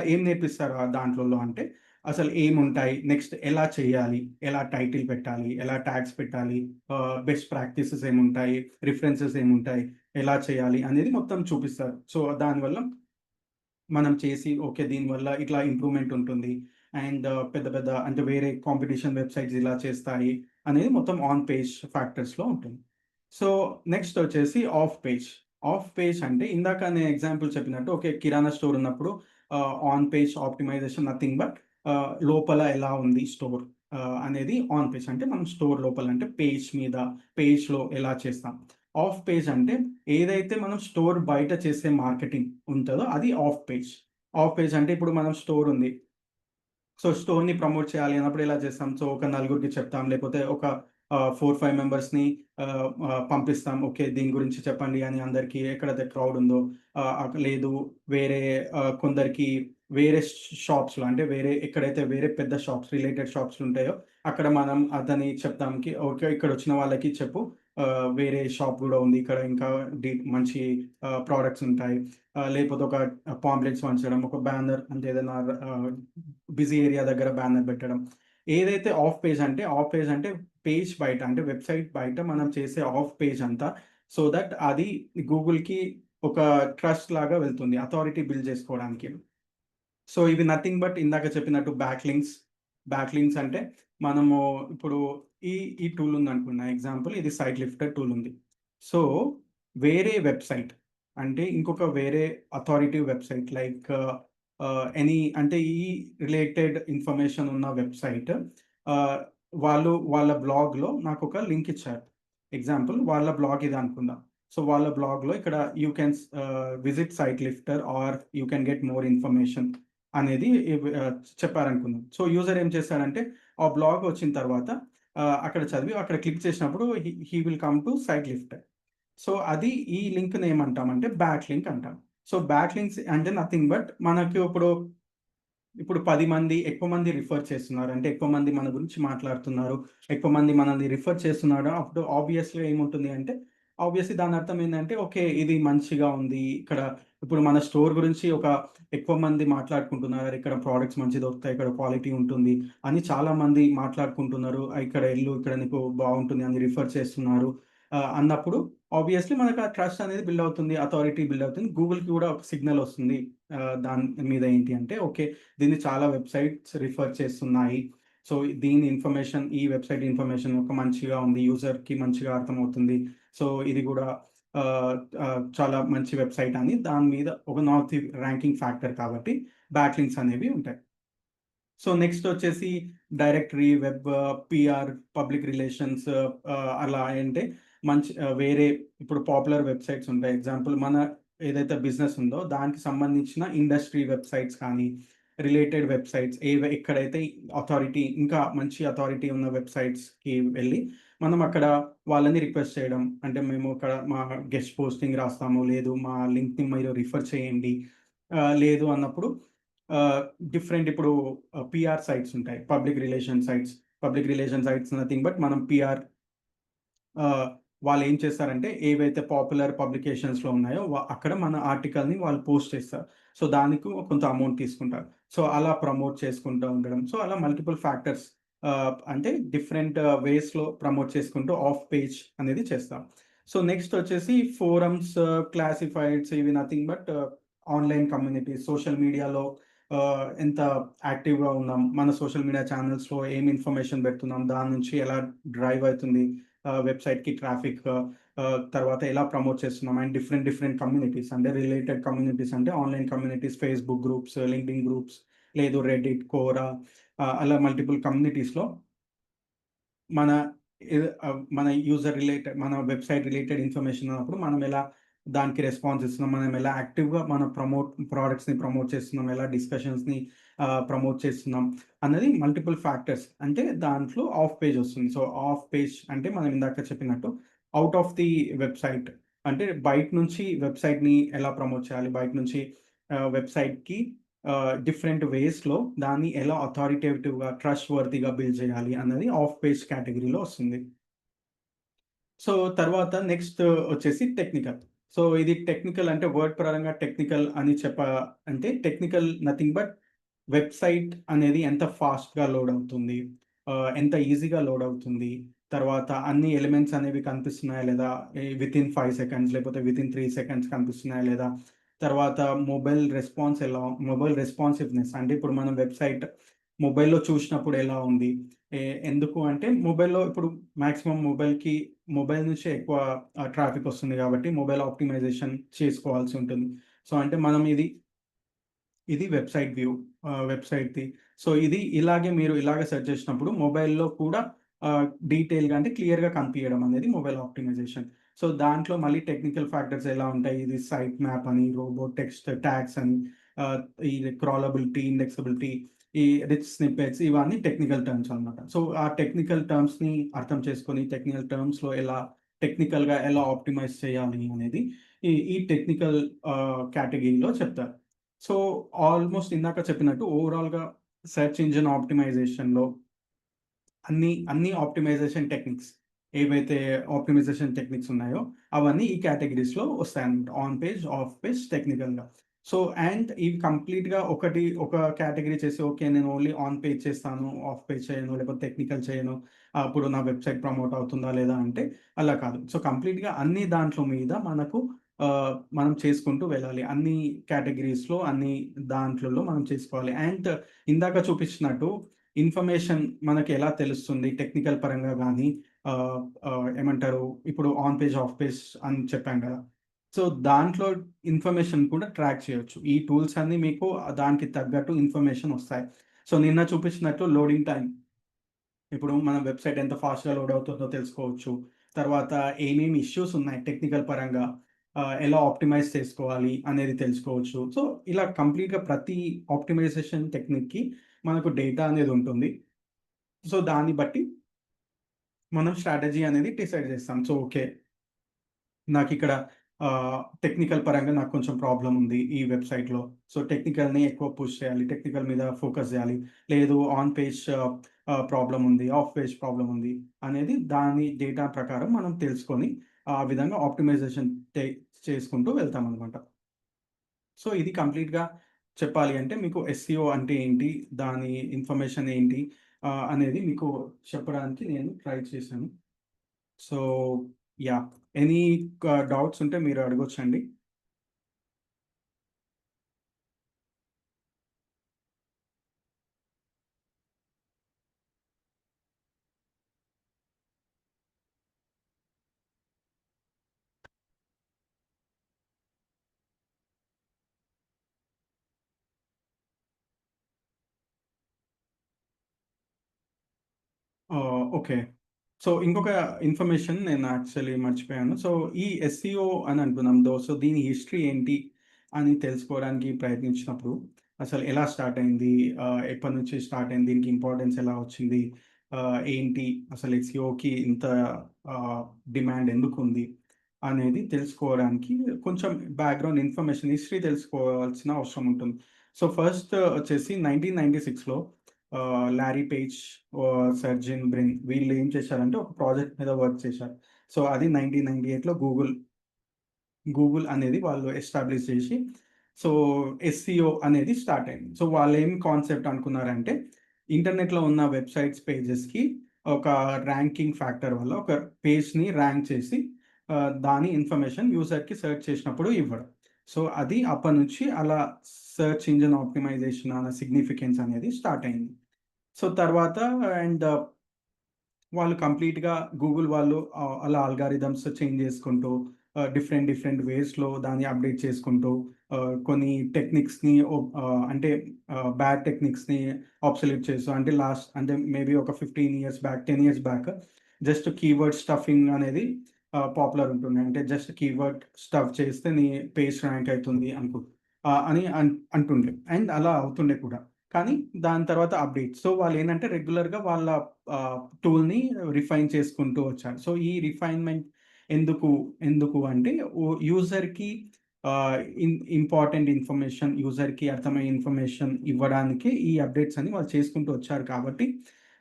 ఏం నేర్పిస్తారు దాంట్లలో అంటే అసలు ఏముంటాయి? నెక్స్ట్ ఎలా చేయాలి? ఎలా టైటిల్ పెట్టాలి? ఎలా ట్యాగ్స్ పెట్టాలి? బెస్ట్ ప్రాక్టీసెస్ ఏముంటాయి? రిఫరెన్సెస్ ఏముంటాయి? ఎలా చేయాలి? అనేది మొత్తం చూపిస్తారు. సో, దానివల్ల మనం చేసి ఓకే. దీనివల్ల ఇట్లా ఇంప్రూవ్‌మెంట్ ఉంటుంది. అండ్ పెద్ద పెద్ద అంటే వేరే కాంపిటీషన్ వెబ్‌సైట్స్ ఇలా చేస్తాయి అనేది మొత్తం ఆన్ పేజ్ ఫ్యాక్టర్స్‌లో ఉంటుంది. సో, నెక్స్ట్ వచ్చేసి ఆఫ్ పేజ్. ఆఫ్ పేజ్ అంటే ఇందాక నేను ఎగ్జాంపుల్ చెప్పినట్టు ఓకే. కిరాణా స్టోర్ ఉన్నప్పుడు on page optimisation nothing but లోపల ఎలా ఉంది స్టోర్ అనేది ఆన్ పేజ్. అంటే మనం స్టోర్ లోపల అంటే పేజ్‌లో ఎలా చేస్తాం. ఆఫ్ పేజ్ అంటే ఏదైతే మనం స్టోర్ బయట చేసే మార్కెటింగ్ ఉంటదో అది ఆఫ్ పేజ్. ఆఫ్ పేజ్ అంటే ఇప్పుడు మనం స్టోర్ ఉంది. సో, స్టోర్‌ని ప్రమోట్ చేయాలి అన్నప్పుడు ఎలా చేస్తాం? సో, ఒక నలుగురికి చెప్తాం. లేకపోతే ఒక 4, 5 మెంబర్స్‌ని పంపిస్తాం. ఓకే. దీని గురించి చెప్పండి అని అందరికి ఎక్కడైతే క్రౌడ్ ఉందో లేదు వేరే కొందరికి వేరే షాప్స్‌లో అంటే ఎక్కడైతే వేరే పెద్ద షాప్స్ రిలేటెడ్ షాప్స్ ఉంటాయో అక్కడ మనం అతని చెప్తాంకి ఓకే. ఇక్కడొచ్చిన వాళ్ళకి చెప్పు. వేరే షాప్ గూడా ఉంది. ఇక్కడ ఇంకా మంచి ప్రొడక్ట్స్ ఉంటాయి. లేకపోతే ఒక పాంప్లెట్స్ పంచడం, ఒక బ్యానర్ అంటే ఏదైనా బిజీ ఏరియా దగ్గర బ్యానర్ పెట్టడం. ఏదైతే ఆఫ్ పేజ్ అంటే పేజ్ బయట అంటే వెబ్‌సైట్ బయట మనం చేసే ఆఫ్ పేజ్ అంతా సో దట్ అది గూగుల్‌కి ఒక ట్రస్ట్ లాగా వెళ్తుంది. అథారిటీ బిల్డ్ చేసుకోవడానికి. సో, ఇవి నథింగ్ బట్ ఇందాక చెప్పినట్టు బ్యాక్ లింక్స్ అంటే మనము ఇప్పుడు ఈ ఈ టూల్ ఉందనుకున్న ఎగ్జాంపుల్ ఇది సైట్ లిఫ్టర్ టూల్ ఉంది. సో, వేరే వెబ్‌సైట్ అంటే ఇంకొక వేరే అథారిటీ వెబ్‌సైట్ లైక్ ఎనీ అంటే ఈ రిలేటెడ్ ఇన్ఫర్మేషన్ ఉన్న వెబ్‌సైట్ ఆహ్, వాళ్ళు వాళ్ళ బ్లాగ్‌లో నాకొక లింక్ ఇచ్చారు. ఎగ్జాంపుల్ వాళ్ళ బ్లాగ్ ఇది అనుకుందాం. సో, వాళ్ళ బ్లాగ్‌లో ఇక్కడ visit Site Lifter or you can get more information అనేది చెప్పారనుకుందాం. సో, యూజర్ ఏం చేశాడంటే ఆ బ్లాగ్ వచ్చిన తర్వాత అక్కడ చదివి అక్కడ క్లిక్ చేసినప్పుడు he will come to Site Lifter. So, అది ఈ లింక్‌ని ఏమంటామంటే బ్యాక్ లింక్ అంటాం. సో, బ్యాక్ లింక్స్ అంటే నథింగ్ బట్ మనకు ఇప్పుడు 10 మంది ఎక్కువ మంది రిఫర్ చేస్తున్నారు. అంటే ఎక్కువ మంది మన గురించి మాట్లాడుతున్నారు. ఎక్కువ మంది మనల్ని రిఫర్ చేస్తున్నాడు. అప్పుడు ఆబ్వియస్‌గా ఏముంటుంది అంటే, ఆబ్వియస్‌లీ దాని అర్థం ఏందంటే, ఓకే. ఇది మంచిగా ఉంది. ఇక్కడ ఇప్పుడు మన స్టోర్ గురించి ఎక్కువ మంది మాట్లాడుకుంటున్నారు. ఇక్కడ ప్రొడక్ట్స్ మంచిగా దొరుకుతాయి. ఇక్కడ క్వాలిటీ ఉంటుంది అని చాలా మంది మాట్లాడుకుంటున్నారు. ఇక్కడ ఎళ్ళు ఇక్కడ నీకు బాగుంటుంది అని రిఫర్ చేస్తున్నారు. అన్నప్పుడు ఆబ్వియస్‌లీ మనకు ఆ ట్రస్ట్ అనేది బిల్డ్ అవుతుంది. అథారిటీ బిల్డ్ అవుతుంది. గూగుల్‌కి కూడా ఒక సిగ్నల్ వస్తుంది. దాని మీద ఏంటి అంటే, ఓకే. దీన్ని చాలా వెబ్‌సైట్స్ రిఫర్ చేస్తున్నాయి. సో, ఈ వెబ్‌సైట్ ఇన్ఫర్మేషన్ మంచిగా ఉంది. యూజర్‌కి మంచిగా అర్థమవుతుంది. సో, ఇది గూడా ఆహ్, చాలా మంచి వెబ్‌సైట్ అని దాని మీద ఒక ర్యాంకింగ్ ఫ్యాక్టర్ కాబట్టి బ్యాక్ లింక్స్ అనేవి ఉంటాయి. సో, నెక్స్ట్ వచ్చేసి directory, web, PR, public relations అలా అంటే వేరే ఇప్పుడు పాపులర్ వెబ్‌సైట్స్ ఉంటాయి. ఎగ్జాంపుల్ మన ఏదైతే బిజినెస్ ఉందో దానికి సంబంధించిన ఇండస్ట్రీ వెబ్‌సైట్స్ కానీ, రిలేటెడ్ వెబ్‌సైట్స్ ఎక్కడైతే ఇంకా మంచి అథారిటీ ఉన్న వెబ్‌సైట్స్‌కి వెళ్లి మనం అక్కడ వాళ్ళని రిక్వెస్ట్ చేయడం. అంటే మేము ఇక్కడ మా గెస్ట్ పోస్టింగ్ రాస్తాము. లేదు మా లింక్‌ని మీరు రిఫర్ చేయండి. లేదు అన్నప్పుడు ఆహ్, డిఫరెంట్ ఇప్పుడు పీఆర్ సైట్స్ ఉంటాయి. Public relation sites nothing but మనం ఆహ్, వాళ్ళేం చేస్తారంటే ఏవైతే పాపులర్ పబ్లికేషన్స్‌లో ఉన్నాయో అక్కడ మన ఆర్టికల్‌ని వాళ్ళు పోస్ట్ చేస్తారు. సో, దానికి కొంత అమౌంట్ తీసుకుంటారు. సో, అలా ప్రమోట్ చేసుకుంటూ ఉండడం. సో, అలా మల్టిపుల్ ఫ్యాక్టర్స్ అంటే డిఫరెంట్ వేస్‌లో ప్రమోట్ చేసుకుంటూ ఆఫ్ పేజ్ అనేది చేస్తాం. సో, నెక్స్ట్ వచ్చేసి ఫోరమ్స్, క్లాసిఫైడ్స్ ఇవి nothing but online communities social మీడియాలో ఎంత యాక్టివ్‌గా ఉన్నాం, మన సోషల్ మీడియా ఛానెల్స్‌లో ఏం ఇన్ఫర్మేషన్ పెడుతున్నాం, దాని నుంచి ఎలా డ్రైవ్ అయితుంది వెబ్‌సైట్‌కి ట్రాఫిక్, తర్వాత ఎలా ప్రమోట్ చేస్తున్నాం అండ్ డిఫరెంట్ డిఫరెంట్ కమ్యూనిటీస్ అంటే రిలేటెడ్ కమ్యూనిటీస్ అంటే online communities, Facebook groups, LinkedIn groups, లేదు రెడ్డిట్, కోరా, అలా మల్టిపుల్ కమ్యూనిటీస్‌లో మన మన మన వెబ్‌సైట్ రిలేటెడ్ ఇన్ఫర్మేషన్ ఉన్నప్పుడు మనం ఎలా దానికి రెస్పాన్స్ ఇస్తున్నాం, మనం ఎలా యాక్టివ్‌గా మన ప్రొడక్ట్స్‌ని ప్రమోట్ చేస్తున్నాం, ఎలా డిస్కషన్స్‌ని ప్రమోట్ చేస్తున్నాం అన్నది మల్టిపుల్ ఫ్యాక్టర్స్. అంటే దాంట్లో ఆఫ్ పేజ్ వస్తుంది. సో, ఆఫ్ పేజ్ అంటే మనం ఇందాక చెప్పినట్టు ఔట్ ఆఫ్ ది వెబ్‌సైట్ అంటే బయట నుంచి వెబ్‌సైట్‌ని ఎలా ప్రమోట్ చేయాలి, బయట నుంచి వెబ్‌సైట్‌కి డిఫరెంట్ వేస్‌లో దాన్ని ఎలా అథారిటేటివ్‌గా, ట్రస్ట్ వర్తీగా బిల్డ్ చేయాలి అన్నది ఆఫ్ పేజ్ కేటగరీలో వస్తుంది. సో, తర్వాత నెక్స్ట్ వచ్చేసి టెక్నికల్. సో, ఇది టెక్నికల్ అంటే వర్డ్ పరంగా టెక్నికల్ అని అంటే టెక్నికల్ నథింగ్ బట్ వెబ్‌సైట్ అనేది ఎంత ఫాస్ట్‌గా లోడ్ అవుతుంది, ఎంత ఈజీగా లోడ్ అవుతుంది, తర్వాత అన్ని ఎలిమెంట్స్ అనేవి కనిపిస్తున్నాయా లేదా, వితిన్ 5 సెకండ్స్ లేకపోతే వితిన్ 3 సెకండ్స్ కనిపిస్తున్నాయా లేదా, తర్వాత మొబైల్ రెస్పాన్సివ్‌నెస్ అంటే ఇప్పుడు మనం వెబ్‌సైట్ మొబైల్‌లో చూసినప్పుడు ఎలా ఉంది, ఎ ఎందుకు అంటే మొబైల్‌లో ఇప్పుడు మాక్సిమం మొబైల్ నుంచే ఎక్కువ ట్రాఫిక్ వస్తుంది కాబట్టి మొబైల్ ఆప్టిమైజేషన్ చేసుకోవాల్సి ఉంటుంది. సో, అంటే మనం ఇది వెబ్‌సైట్ వ్యూ, వెబ్‌సైట్‌ది. సో, మీరు ఇలాగ సెర్చ్ చేసినప్పుడు మొబైల్‌లో కూడా డీటెయిల్‌గా అంటే క్లియర్‌గా కనిపియడం అనేది మొబైల్ ఆప్టిమైజేషన్. సో, దాంట్లో మళ్ళీ టెక్నికల్ ఫ్యాక్టర్స్ ఎలా ఉంటాయి. ఇది సైట్ మ్యాప్ అని, రోబో టెక్స్ట్ ట్యాగ్స్ అని, ఆహ్, ఇది క్రాలబిలిటీ, ఇండెక్సబిలిటీ, ఈ రిచ్ స్నిప్పెట్స్ ఇవన్నీ టెక్నికల్ టర్మ్స్ అన్నమాట. సో, ఆ టెక్నికల్ టర్మ్స్‌ని అర్థం చేసుకొని టెక్నికల్ టర్మ్స్‌లో టెక్నికల్‌గా ఎలా ఆప్టిమైజ్ చేయాలి అనేది ఈ టెక్నికల్ కేటగరీలో చెప్తారు. సో, ఆల్‌మోస్ట్ ఇందాక చెప్పినట్టు ఓవరాల్‌గా సెర్చ్ ఇంజిన్ ఆప్టిమైజేషన్‌లో అన్ని ఆప్టిమైజేషన్ టెక్నిక్స్ ఉన్నాయో, అవన్నీ ఈ కేటగరీస్‌లో వస్తాయన్నమాట. ఆన్ పేజ్, ఆఫ్ పేజ్, టెక్నికల్‌గా. సో, ఇవి కంప్లీట్‌గా ఒక కేటగరీ చేసి, ఓకే. నేను ఓన్లీ ఆన్ పేజ్ చేస్తాను, ఆఫ్ పేజ్ చేయను, లేకపోతే టెక్నికల్ చేయను. అప్పుడు నా వెబ్‌సైట్ ప్రమోట్ అవుతుందా లేదా అంటే అలా కాదు. సో, కంప్లీట్‌గా అన్ని దాంట్లో మీద మనం చేసుకుంటూ వెళ్ళాలి. అన్ని కేటగరీస్‌లో, అన్ని దాంట్లలో మనం చేసుకోవాలి. ఇందాక చూపించినట్టు ఇన్ఫర్మేషన్ మనకెలా తెలుస్తుంది టెక్నికల్ పరంగా గానీ, ఆహ్, ఆహ్, ఏమంటారు ఇప్పుడు ఆన్ పేజ్, ఆఫ్ పేజ్ అని చెప్పాం గదా! సో, దాంట్లో ఇన్ఫర్మేషన్ కూడా ట్రాక్ చేయొచ్చు. ఈ టూల్స్ అన్నీ మీకు దానికి తగ్గట్టు ఇన్ఫర్మేషన్ ఒస్తాయి. సో, నిన్న చూపించినట్టు లోడింగ్ టైమ్. ఇప్పుడు మన వెబ్‌సైట్ ఎంత ఫాస్ట్‌గా లోడ్ అవుతుందో తెలుసుకోవచ్చు. తర్వాత ఏమేమి ఇష్యూస్ ఉన్నాయి టెక్నికల్ పరంగా, ఎలా ఆప్టిమైజ్ చేసుకోవాలి అనేది తెలుసుకోవచ్చు. సో, ఇలా కంప్లీట్‌గా ప్రతి ఆప్టిమైజేషన్ టెక్నిక్‌కి మనకు డేటా అనేది ఉంటుంది. సో, దాన్ని బట్టి మనం స్ట్రాటజీ అనేది డిసైడ్ చేస్తాం. So, okay. నాకిక్కడ టెక్నికల్ పరంగా నాకు కొంచెం ప్రాబ్లమ్ ఉంది ఈ వెబ్‌సైట్‌లో. సో, టెక్నికల్‌ని ఎక్కువ పుష్ చేయాలి. టెక్నికల్ మీద ఫోకస్ చేయాలి. లేదు ఆన్ పేజ్ ప్రాబ్లమ్ ఉంది. ఆఫ్ పేజ్ ప్రాబ్లమ్ ఉంది అనేది దాని డేటా ప్రకారం మనం తెలుసుకొని ఆ విధంగా ఆప్టిమైజేషన్ టే చేసుకుంటూ వెళ్తామనమాట. సో, ఇది కంప్లీట్‌గా చెప్పాలి అంటే మీకు ఎస్‌సిఓ అంటే ఏంటి? దాని ఇన్ఫర్మేషన్ ఏంటి? అనేది మీకు చెప్పడానికి నేను ట్రై చేశాను. So, yeah! ఎనీ డౌట్స్ ఉంటే మీరు అడగొచ్చండి. ఓకే. సో, ఇంకొక ఇన్ఫర్మేషన్ నేను యాక్చువల్లీ మర్చిపోయాను. సో, ఈ ఎస్‌సిఓ అని అంటున్నాం. సో, దీని హిస్టరీ ఏంటి అని తెలుసుకోవడానికి ప్రయత్నించినప్పుడు, అసలు ఎలా స్టార్ట్ అయింది? ఎప్పటినుంచి స్టార్ట్ అయింది? దీనికి ఇంపార్టెన్స్ ఎలా వచ్చింది? ఏంటి అసలు ఎస్‌సిఓకి ఇంత ఆహ్, డిమాండ్ ఎందుకుంది? అనేది తెలుసుకోవడానికి కొంచెం బ్యాక్‌గ్రౌండ్ ఇన్ఫర్మేషన్, హిస్టరీ తెలుసుకోవాల్సిన అవసరం ఉంటుంది. సో, ఫస్ట్ వచ్చేసి 1996లో లారీ పేజ్, సెర్జెన్ బ్రిన్ వీళ్ళు ఏం చేశారంటే ఒక ప్రాజెక్ట్ మీద వర్క్ చేశారు. సో, అది 1998లో గూగుల్ అనేది వాళ్ళు ఎస్టాబ్లిష్ చేసి, సో, ఎస్‌సిఓ అనేది స్టార్ట్ అయింది. సో, వాళ్ళేం కాన్సెప్ట్ అనుకున్నారంటే, ఇంటర్నెట్‌లో ఉన్న వెబ్‌సైట్స్ పేజెస్‌కి ఒక ర్యాంకింగ్ ఫ్యాక్టర్ వల్ల ఒక పేజ్‌ని ర్యాంక్ చేసి దాని ఇన్ఫర్మేషన్ యూజర్‌కి సెర్చ్ చేసినప్పుడు ఇవ్వడం. సో, అది అప్పటినుంచి అలా సెర్చ్ ఇంజిన్ ఆప్టిమైజేషన్ అనే సిగ్నిఫికెన్స్ అనేది స్టార్ట్ అయింది. సో, తర్వాత అండ్ వాళ్ళు కంప్లీట్‌గా గూగుల్ వాళ్ళు అలా అల్గారిథమ్స్ చేంజ్ చేసుకుంటూ డిఫరెంట్ డిఫరెంట్ వేస్‌లో దాన్ని అప్‌డేట్ చేసుకుంటూ కొన్ని టెక్నిక్స్‌ని అంటే బ్యాడ్ టెక్నిక్స్‌ని ఆబ్సొల్యూట్ చేస్తూ అంటే అంటే మేబీ ఒక 15 years back, 10 years back just keyword stuffing అనేది పాపులర్ ఉంటుండే. అంటే జస్ట్ కీవర్డ్ స్టఫ్ చేస్తే నీ పేజ్ ర్యాంక్ అయితుంది అని అంటుండే. అండ్ అలా అవుతుండే కూడా. కానీ దాని తర్వాత అప్‌డేట్స్. సో, వాళ్ళేంటంటే రెగ్యులర్‌గా వాళ్ళ టూల్‌ని రిఫైన్ చేసుకుంటూ వచ్చారు. సో, ఈ రిఫైన్‌మెంట్ ఎందుకు, ఎందుకు అంటే యూజర్‌కి ఇంపార్టెంట్ ఇన్ఫర్మేషన్, యూజర్‌కి అర్థమయ్యే ఇన్ఫర్మేషన్ ఇవ్వడానికి ఈ అప్‌డేట్స్ అని వాళ్ళు చేసుకుంటూ వచ్చారు కాబట్టి,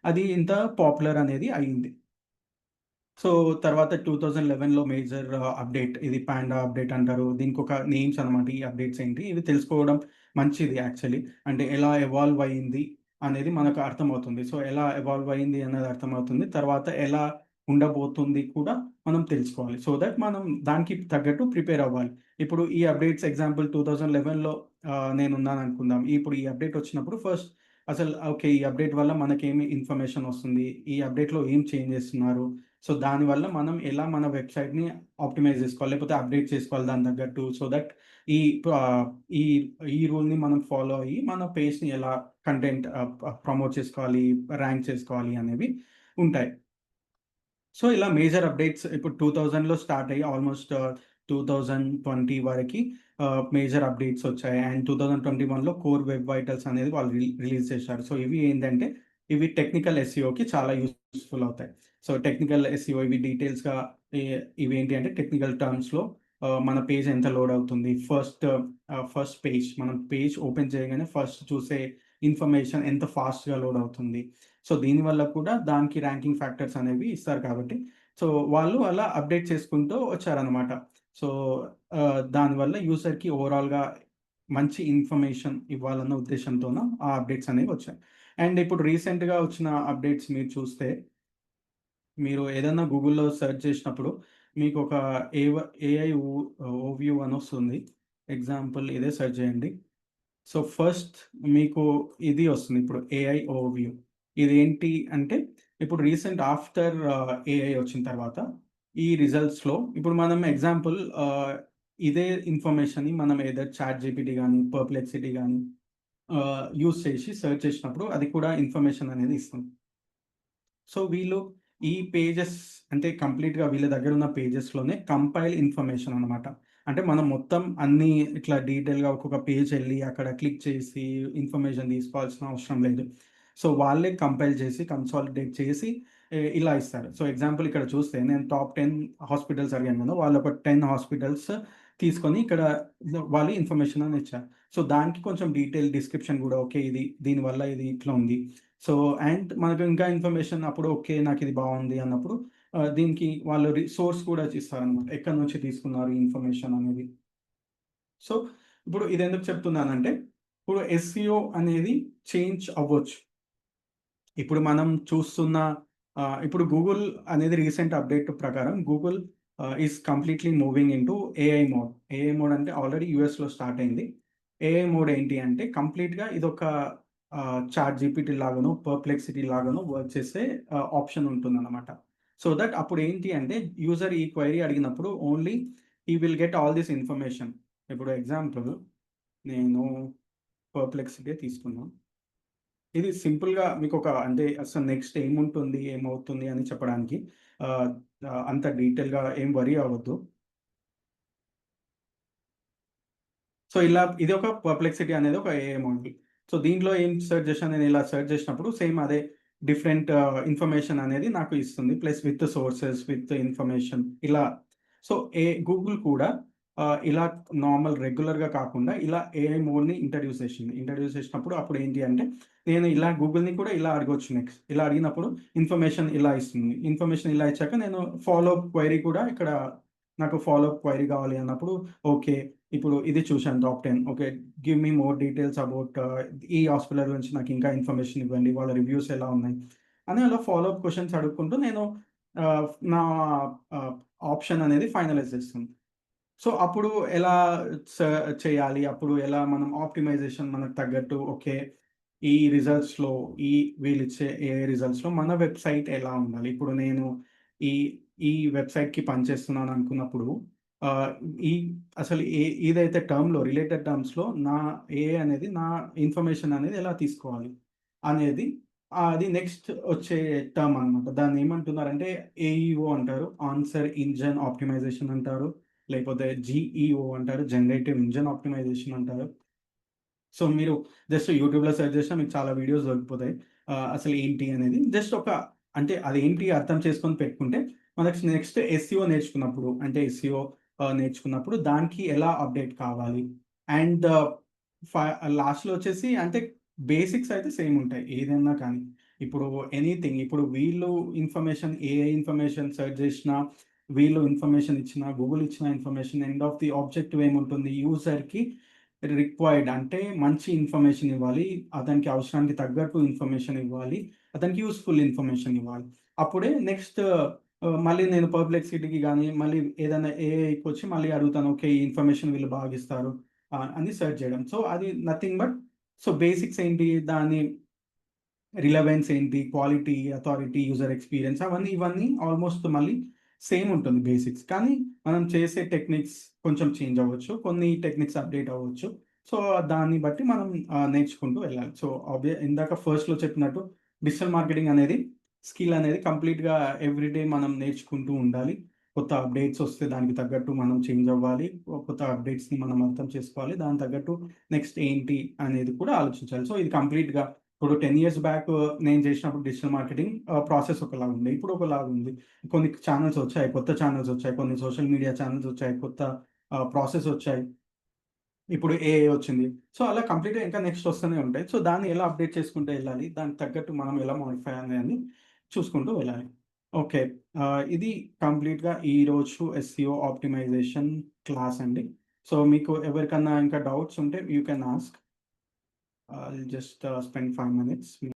అది ఇంత పాపులర్ అనేది అయింది. సో, తర్వాత 2011లో మేజర్ అప్‌డేట్ ఇది పాండా అప్‌డేట్ అంటారు. దీనికొక నేమ్స్ అనమాట ఈ అప్‌డేట్స్ ఏంటి. ఇవి తెలుసుకోవడం మంచిది యాక్చువల్లీ. అంటే ఎలా ఎవాల్వ్ అయింది అనేది మనకు అర్థమవుతుంది. సో, ఎలా ఎవాల్వ్ అయింది అనేది అర్థమవుతుంది. తర్వాత ఎలా ఉండబోతుంది కూడా మనం తెలుసుకోవాలి. సో దట్ మనం దానికి తగ్గట్టు ప్రిపేర్ అవ్వాలి. ఇప్పుడు ఈ అప్‌డేట్స్ ఎగ్జాంపుల్ 2011లో నేనున్నాననుకుందాం. ఇప్పుడు ఈ అప్‌డేట్ వచ్చినప్పుడు ఫస్ట్ అసలు ఓకే. ఈ అప్‌డేట్ వల్ల మనకేమి ఇన్ఫర్మేషన్ వస్తుంది? ఈ అప్‌డేట్‌లో ఏం చేంజ్ చేస్తున్నారు? సో, దానివల్ల మనం ఎలా మన వెబ్‌సైట్‌ని ఆప్టిమైజ్ జేసుకోవాలి, లేకపోతే అప్‌డేట్ చేసుకోవాలి దాని తగ్గట్టు. సో దట్ ఈ ఆహ్, ఈ ఈ రూల్‌ని మనం ఫాలో అయ్యి మన పేజ్‌ని ఎలా కంటెంట్ ప్రమోట్ చేసుకోవాలి, ర్యాంక్ చేసుకోవాలి అనేవి ఉంటాయి. సో, ఇలా మేజర్ అప్‌డేట్స్ ఇప్పుడు 2000లో స్టార్ట్ అయ్యి ఆల్‌మోస్ట్ 2020 వరకి మేజర్ అప్‌డేట్స్ వచ్చాయి. అండ్ 2021లో కోర్ వెబ్ వైటల్స్ అనేది వాళ్ళు రిలీజ్ చేశారు. సో, ఇవి ఏంటంటే ఇవి టెక్నికల్ ఎస్‌సిఓకి చాలా యూజ్‌ఫుల్ అవుతాయి. సో, టెక్నికల్ ఎస్‌సిఓ ఇవి డీటెయిల్స్‌గా ఇ ఇవేంటి అంటే టెక్నికల్ టర్మ్స్‌లో మన పేజ్ ఎంత లోడ్ అవుతుంది. ఫస్ట్ పేజ్ మనం పేజ్ ఓపెన్ చేయగానే ఫస్ట్ చూసే ఇన్ఫర్మేషన్ ఎంత ఫాస్ట్‌గా లోడ్ అవుతుంది. సో, దీనివల్ల కూడా దానికి ర్యాంకింగ్ ఫ్యాక్టర్స్ అనేవి ఇస్తారు కాబట్టి, సో, వాళ్ళు అలా అప్‌డేట్ చేసుకుంటూ వచ్చారనమాట. సో, దానివల్ల యూజర్‌కి ఓవరాల్‌గా మంచి ఇన్ఫర్మేషన్ ఇవ్వాలన్న ఉద్దేశ్యంతోన ఆ అప్‌డేట్స్ అనేవి వచ్చాయి. అండ్ ఇప్పుడు రీసెంట్‌గా వచ్చిన అప్‌డేట్స్ మీరు చూస్తే, మీరు ఏదన్నా గూగుల్‌లో సెర్చ్ చేసినప్పుడు మీకొక ఏవ ఏఐ ఓవ్యూ అనొస్తుంది. ఎగ్జాంపుల్ ఇదే సెర్చ్ చేయండి. సో, ఫస్ట్ మీకు ఇది వస్తుంది. ఇప్పుడు ఏఐ ఓవర్‌వ్యూ. ఇదేంటి అంటే, ఇప్పుడు రీసెంట్ ఆఫ్టర్ ఏఐ వచ్చిన తర్వాత, ఈ రిజల్ట్స్‌లో ఇప్పుడు మనం ఎగ్జాంపుల్ ఇదే ఇన్ఫర్మేషన్‌ని మనం ఎయిదర్ చాట్‌జీపీటీ గానీ, పర్‌ప్లెక్సిటీ గానీ యూజ్ చేసి సెర్చ్ చేసినప్పుడు అది కూడా ఇన్ఫర్మేషన్ అనేది ఇస్తుంది. సో, వీళ్ళు ఈ పేజెస్ అంటే కంప్లీట్‌గా వీళ్ళ దగ్గరున్న పేజెస్‌లోనే కంపైల్ ఇన్ఫర్మేషన్ అనమాట. అంటే మనం మొత్తం అన్నీ ఇట్లా డీటెయిల్‌గా ఒక్కొక్క పేజ్ ఎళ్లి అక్కడ క్లిక్ చేసి ఇన్ఫర్మేషన్ తీసుకోవాల్సిన అవసరం లేదు. సో, వాళ్ళే కంపైల్ చేసి, కన్సాలిడేట్ చేసి ఇలా ఇస్తారు. సో, ఎగ్జాంపుల్ ఇక్కడ చూస్తే నేను టాప్ 10 హాస్పిటల్స్ అడిగాను కదా! వాళ్ళొక 10 హాస్పిటల్స్ తీసుకొని ఇక్కడ వాళ్ళు ఇన్ఫర్మేషన్ అని ఇచ్చారు. సో, దానికి కొంచెం డీటెయిల్ డిస్క్రిప్షన్ గూడా ఓకే. ఇది దీనివల్ల ఇది ఇట్లా ఉంది. సో, అండ్ మనకు ఇంకా ఇన్ఫర్మేషన్ అప్పుడు ఓకే. నాకిది బావుంది అన్నప్పుడు దీనికి వాళ్ళు సోర్స్ కూడా ఇస్తారనమాట. ఎక్కడి నుంచి తీసుకున్నారు ఈ ఇన్ఫర్మేషన్ అనేది. సో, ఇప్పుడు ఇదెందుకు చెప్తున్నానంటే, ఇప్పుడు ఎస్‌సిఓ అనేది చేంజ్ అవ్వచ్చు. ఇప్పుడు మనం చూస్తున్న ఇప్పుడు గూగుల్ అనేది రీసెంట్ అప్డేట్ ప్రకారం Google is completely moving into AI mode. AI mode అంటే ఆల్రెడీ యూఎస్‌లో స్టార్ట్ అయింది. ఏఐ మోడ్ ఏంటి అంటే కంప్లీట్‌గా ఇదొక చాట్ జీపీటీ లాగానో, పర్‌ప్లెక్సిటీ లాగానో వర్క్ చేసే ఆప్షన్ ఉంటుందన్నమాట. సో దట్ అప్పుడు ఏంటి అంటే యూజర్ ఈ క్వెరీ అడిగినప్పుడు only he will get all this information. ఇప్పుడు ఎగ్జాంపుల్ నేను పర్‌ప్లెక్సిటీ తీసుకున్నా. ఇది సింపుల్‌గా మీకొక అంటే అసలు నెక్స్ట్ ఏముంటుంది, ఏమవుతుంది అని చెప్పడానికి ఆహ్, అంత డీటెయిల్‌గా ఏం వరీ అవ్వద్దు. సో, ఇలా ఇదొక పర్‌ప్లెక్సిటీ అనేది ఒక ఏఐ మోడల్. సో, దీంట్లో ఏం సెర్చ్ చేశాను నేను ఇలా సెర్చ్ చేసినప్పుడు సేమ్ అదే డిఫరెంట్ ఇన్ఫర్మేషన్ అనేది నాకు ఇస్తుంది. Plus with sources, with information ఇలా. సో, గూగుల్ కూడా ఇలా నార్మల్ రెగ్యులర్‌గా కాకుండా ఇలా ఏఐ మోడ్‌ని ఇంట్రడ్యూస్ చేసింది. ఇంట్రడ్యూస్ చేసినప్పుడు అప్పుడు ఏంటి అంటే నేను ఇలా గూగుల్‌ని కూడా ఇలా అడగొచ్చు నెక్స్ట్. ఇలా అడిగినప్పుడు ఇన్ఫర్మేషన్ ఇలా ఇస్తుంది. ఇన్ఫర్మేషన్ ఇలా ఇచ్చాక నేను ఫాలో అప్ క్వెరీ కూడా ఇక్కడ నాకు ఫాలో అప్ క్వెరీ కావాలి అన్నప్పుడు ఓకే. ఇప్పుడు ఇది చూశాను top 10. Okay. Give me more details about ఈ హాస్పిటల్ గురించి నాకు ఇంకా ఇన్ఫర్మేషన్ ఇవ్వండి. వాళ్ళ రివ్యూస్ ఎలా ఉన్నాయి? అని అలా ఫాలో అప్ క్వెషన్స్ అడుక్కుంటూ నేను నా ఆహ్, ఆప్షన్ అనేది ఫైనలైజ్ చేస్తాను. సో, అప్పుడు ఎలా స చేయాలి? అప్పుడు ఎలా మనం ఆప్టిమైజేషన్ మనకు తగ్గట్టు ఓకే. ఈ రిజల్ట్స్‌లో ఈ వీళ్ళిచ్చే ఏఐ రిజల్ట్స్‌లో మన వెబ్‌సైట్ ఎలా ఉండాలి? ఇప్పుడు నేను ఈ ఈ వెబ్‌సైట్‌కి పనిచేస్తున్నాను అనుకున్నప్పుడు ఆహ్, ఈ అసలు ఏదైతే టర్మ్‌లో రిలేటెడ్ టర్మ్స్‌లో నా ఏఐ అనేది నా ఇన్ఫర్మేషన్ అనేది ఎలా తీసుకోవాలి? అనేది అది నెక్స్ట్ వచ్చే టర్మ్ అనమాట. దాన్నేమంటున్నారంటే ఏఈఓ అంటారు. ఆన్సర్ ఇంజిన్ ఆప్టిమైజేషన్ అంటారు. లేకపోతే జీఈఓ అంటారు. జనరేటివ్ ఇంజిన్ ఆప్టిమైజేషన్ అంటారు. సో, మీరు జస్ట్ యూట్యూబ్‌లో సెర్చ్ చేసినా మీకు చాలా వీడియోస్ దొరికిపోతాయి. అసలు ఏంటి అనేది. జస్ట్ ఒక అంటే అదేంటి అర్థం చేసుకొని పెట్టుకుంటే, మనకి నెక్స్ట్ ఎస్‌సిఓ నేర్చుకున్నప్పుడు అంటే ఎస్‌సిఓ నేర్చుకున్నప్పుడు దానికి ఎలా అప్‌డేట్ కావాలి. అండ్ ఫ లాస్ట్‌లో వచ్చేసి అంటే బేసిక్స్ అయితే సేమ్ ఉంటాయి. ఏదైనా కానీ. ఇప్పుడు ఎనీథింగ్ ఇప్పుడు వీళ్ళు ఇన్ఫర్మేషన్ ఏఐ ఇన్ఫర్మేషన్ సెర్చ్ చేసినా, వీళ్ళు ఇన్ఫర్మేషన్ ఇచ్చినా, గూగుల్ ఇచ్చిన information end of the objective ఏముంటుంది యూజర్‌కి రిక్వైర్డ్ అంటే మంచి ఇన్ఫర్మేషన్ ఇవ్వాలి. అతనికి అవసరానికి తగ్గట్టు ఇన్ఫర్మేషన్ ఇవ్వాలి. అతనికి యూజ్‌ఫుల్ ఇన్ఫర్మేషన్ ఇవ్వాలి. అప్పుడే నెక్స్ట్ మళ్ళీ నేను పర్‌ప్లెక్సిటీకి గాని, మళ్ళీ ఏదైనా ఏఐకొచ్చి మళ్ళీ అడుగుతాను. ఓకే. ఈ ఇన్ఫర్మేషన్ వీళ్ళు బాగిస్తారు అని సెర్చ్ చేయడం. సో, అది నథింగ్ బట్ సో, బేసిక్స్ ఏంటి? దాని రిలవెన్స్ ఏంటి? క్వాలిటీ, అథారిటీ, యూజర్ ఎక్స్‌పీరియన్స్ ఇవన్నీ ఆల్‌మోస్ట్ మళ్ళీ సేమ్ ఉంటుంది బేసిక్స్. కానీ మనం చేసే టెక్నిక్స్ కొంచెం చేంజ్ అవ్వచ్చు. కొన్ని టెక్నిక్స్ అప్‌డేట్ అవ్వచ్చు. సో, దాన్ని బట్టి మనం నేర్చుకుంటూ వెళ్ళాలి. సో, ఇందాక ఫస్ట్‌లో చెప్పినట్టు డిజిటల్ మార్కెటింగ్ అనేది స్కిల్ అనేది కంప్లీట్‌గా ఎవ్రీ డే మనం నేర్చుకుంటూ ఉండాలి. కొత్త అప్‌డేట్స్ వస్తే దానికి తగ్గట్టు మనం చేంజ్ అవ్వాలి. కొత్త అప్‌డేట్స్‌ని మనం అర్థం చేసుకోవాలి. దానికి తగ్గట్టు నెక్స్ట్ ఏంటి అనేది కూడా ఆలోచించాలి. సో, ఇది కంప్లీట్‌గా ఇప్పుడు 10 ఇయర్స్ బ్యాక్ నేను చేసినప్పుడు డిజిటల్ మార్కెటింగ్ ప్రాసెస్ ఒకలాగా ఉండే. ఇప్పుడు ఒకలాగా ఉంది. కొన్ని ఛానెల్స్ వచ్చాయి. కొత్త ఛానెల్స్ వచ్చాయి. కొన్ని సోషల్ మీడియా ఛానెల్స్ వచ్చాయి. కొత్త ప్రాసెస్ వచ్చాయి. ఇప్పుడు ఏఐ వచ్చింది. సో, అలా కంప్లీట్‌గా ఇంకా నెక్స్ట్ వస్తూనే ఉంటాయి. సో, దాన్ని ఎలా అప్‌డేట్ చేసుకుంటూ ఎళ్ళాలి. దానికి తగ్గట్టు మనం ఎలా మోడిఫై అనేది చూసుకుంటూ వెళ్ళాలి. ఓకే. ఇది కంప్లీట్‌గా ఈరోజు ఎస్‌సిఓ ఆప్టిమైజేషన్ క్లాస్ అండి. సో, మీకు ఎవరికన్నా ఇంకా డౌట్స్ ఉంటే you can ask. I'll just spend 5 minutes.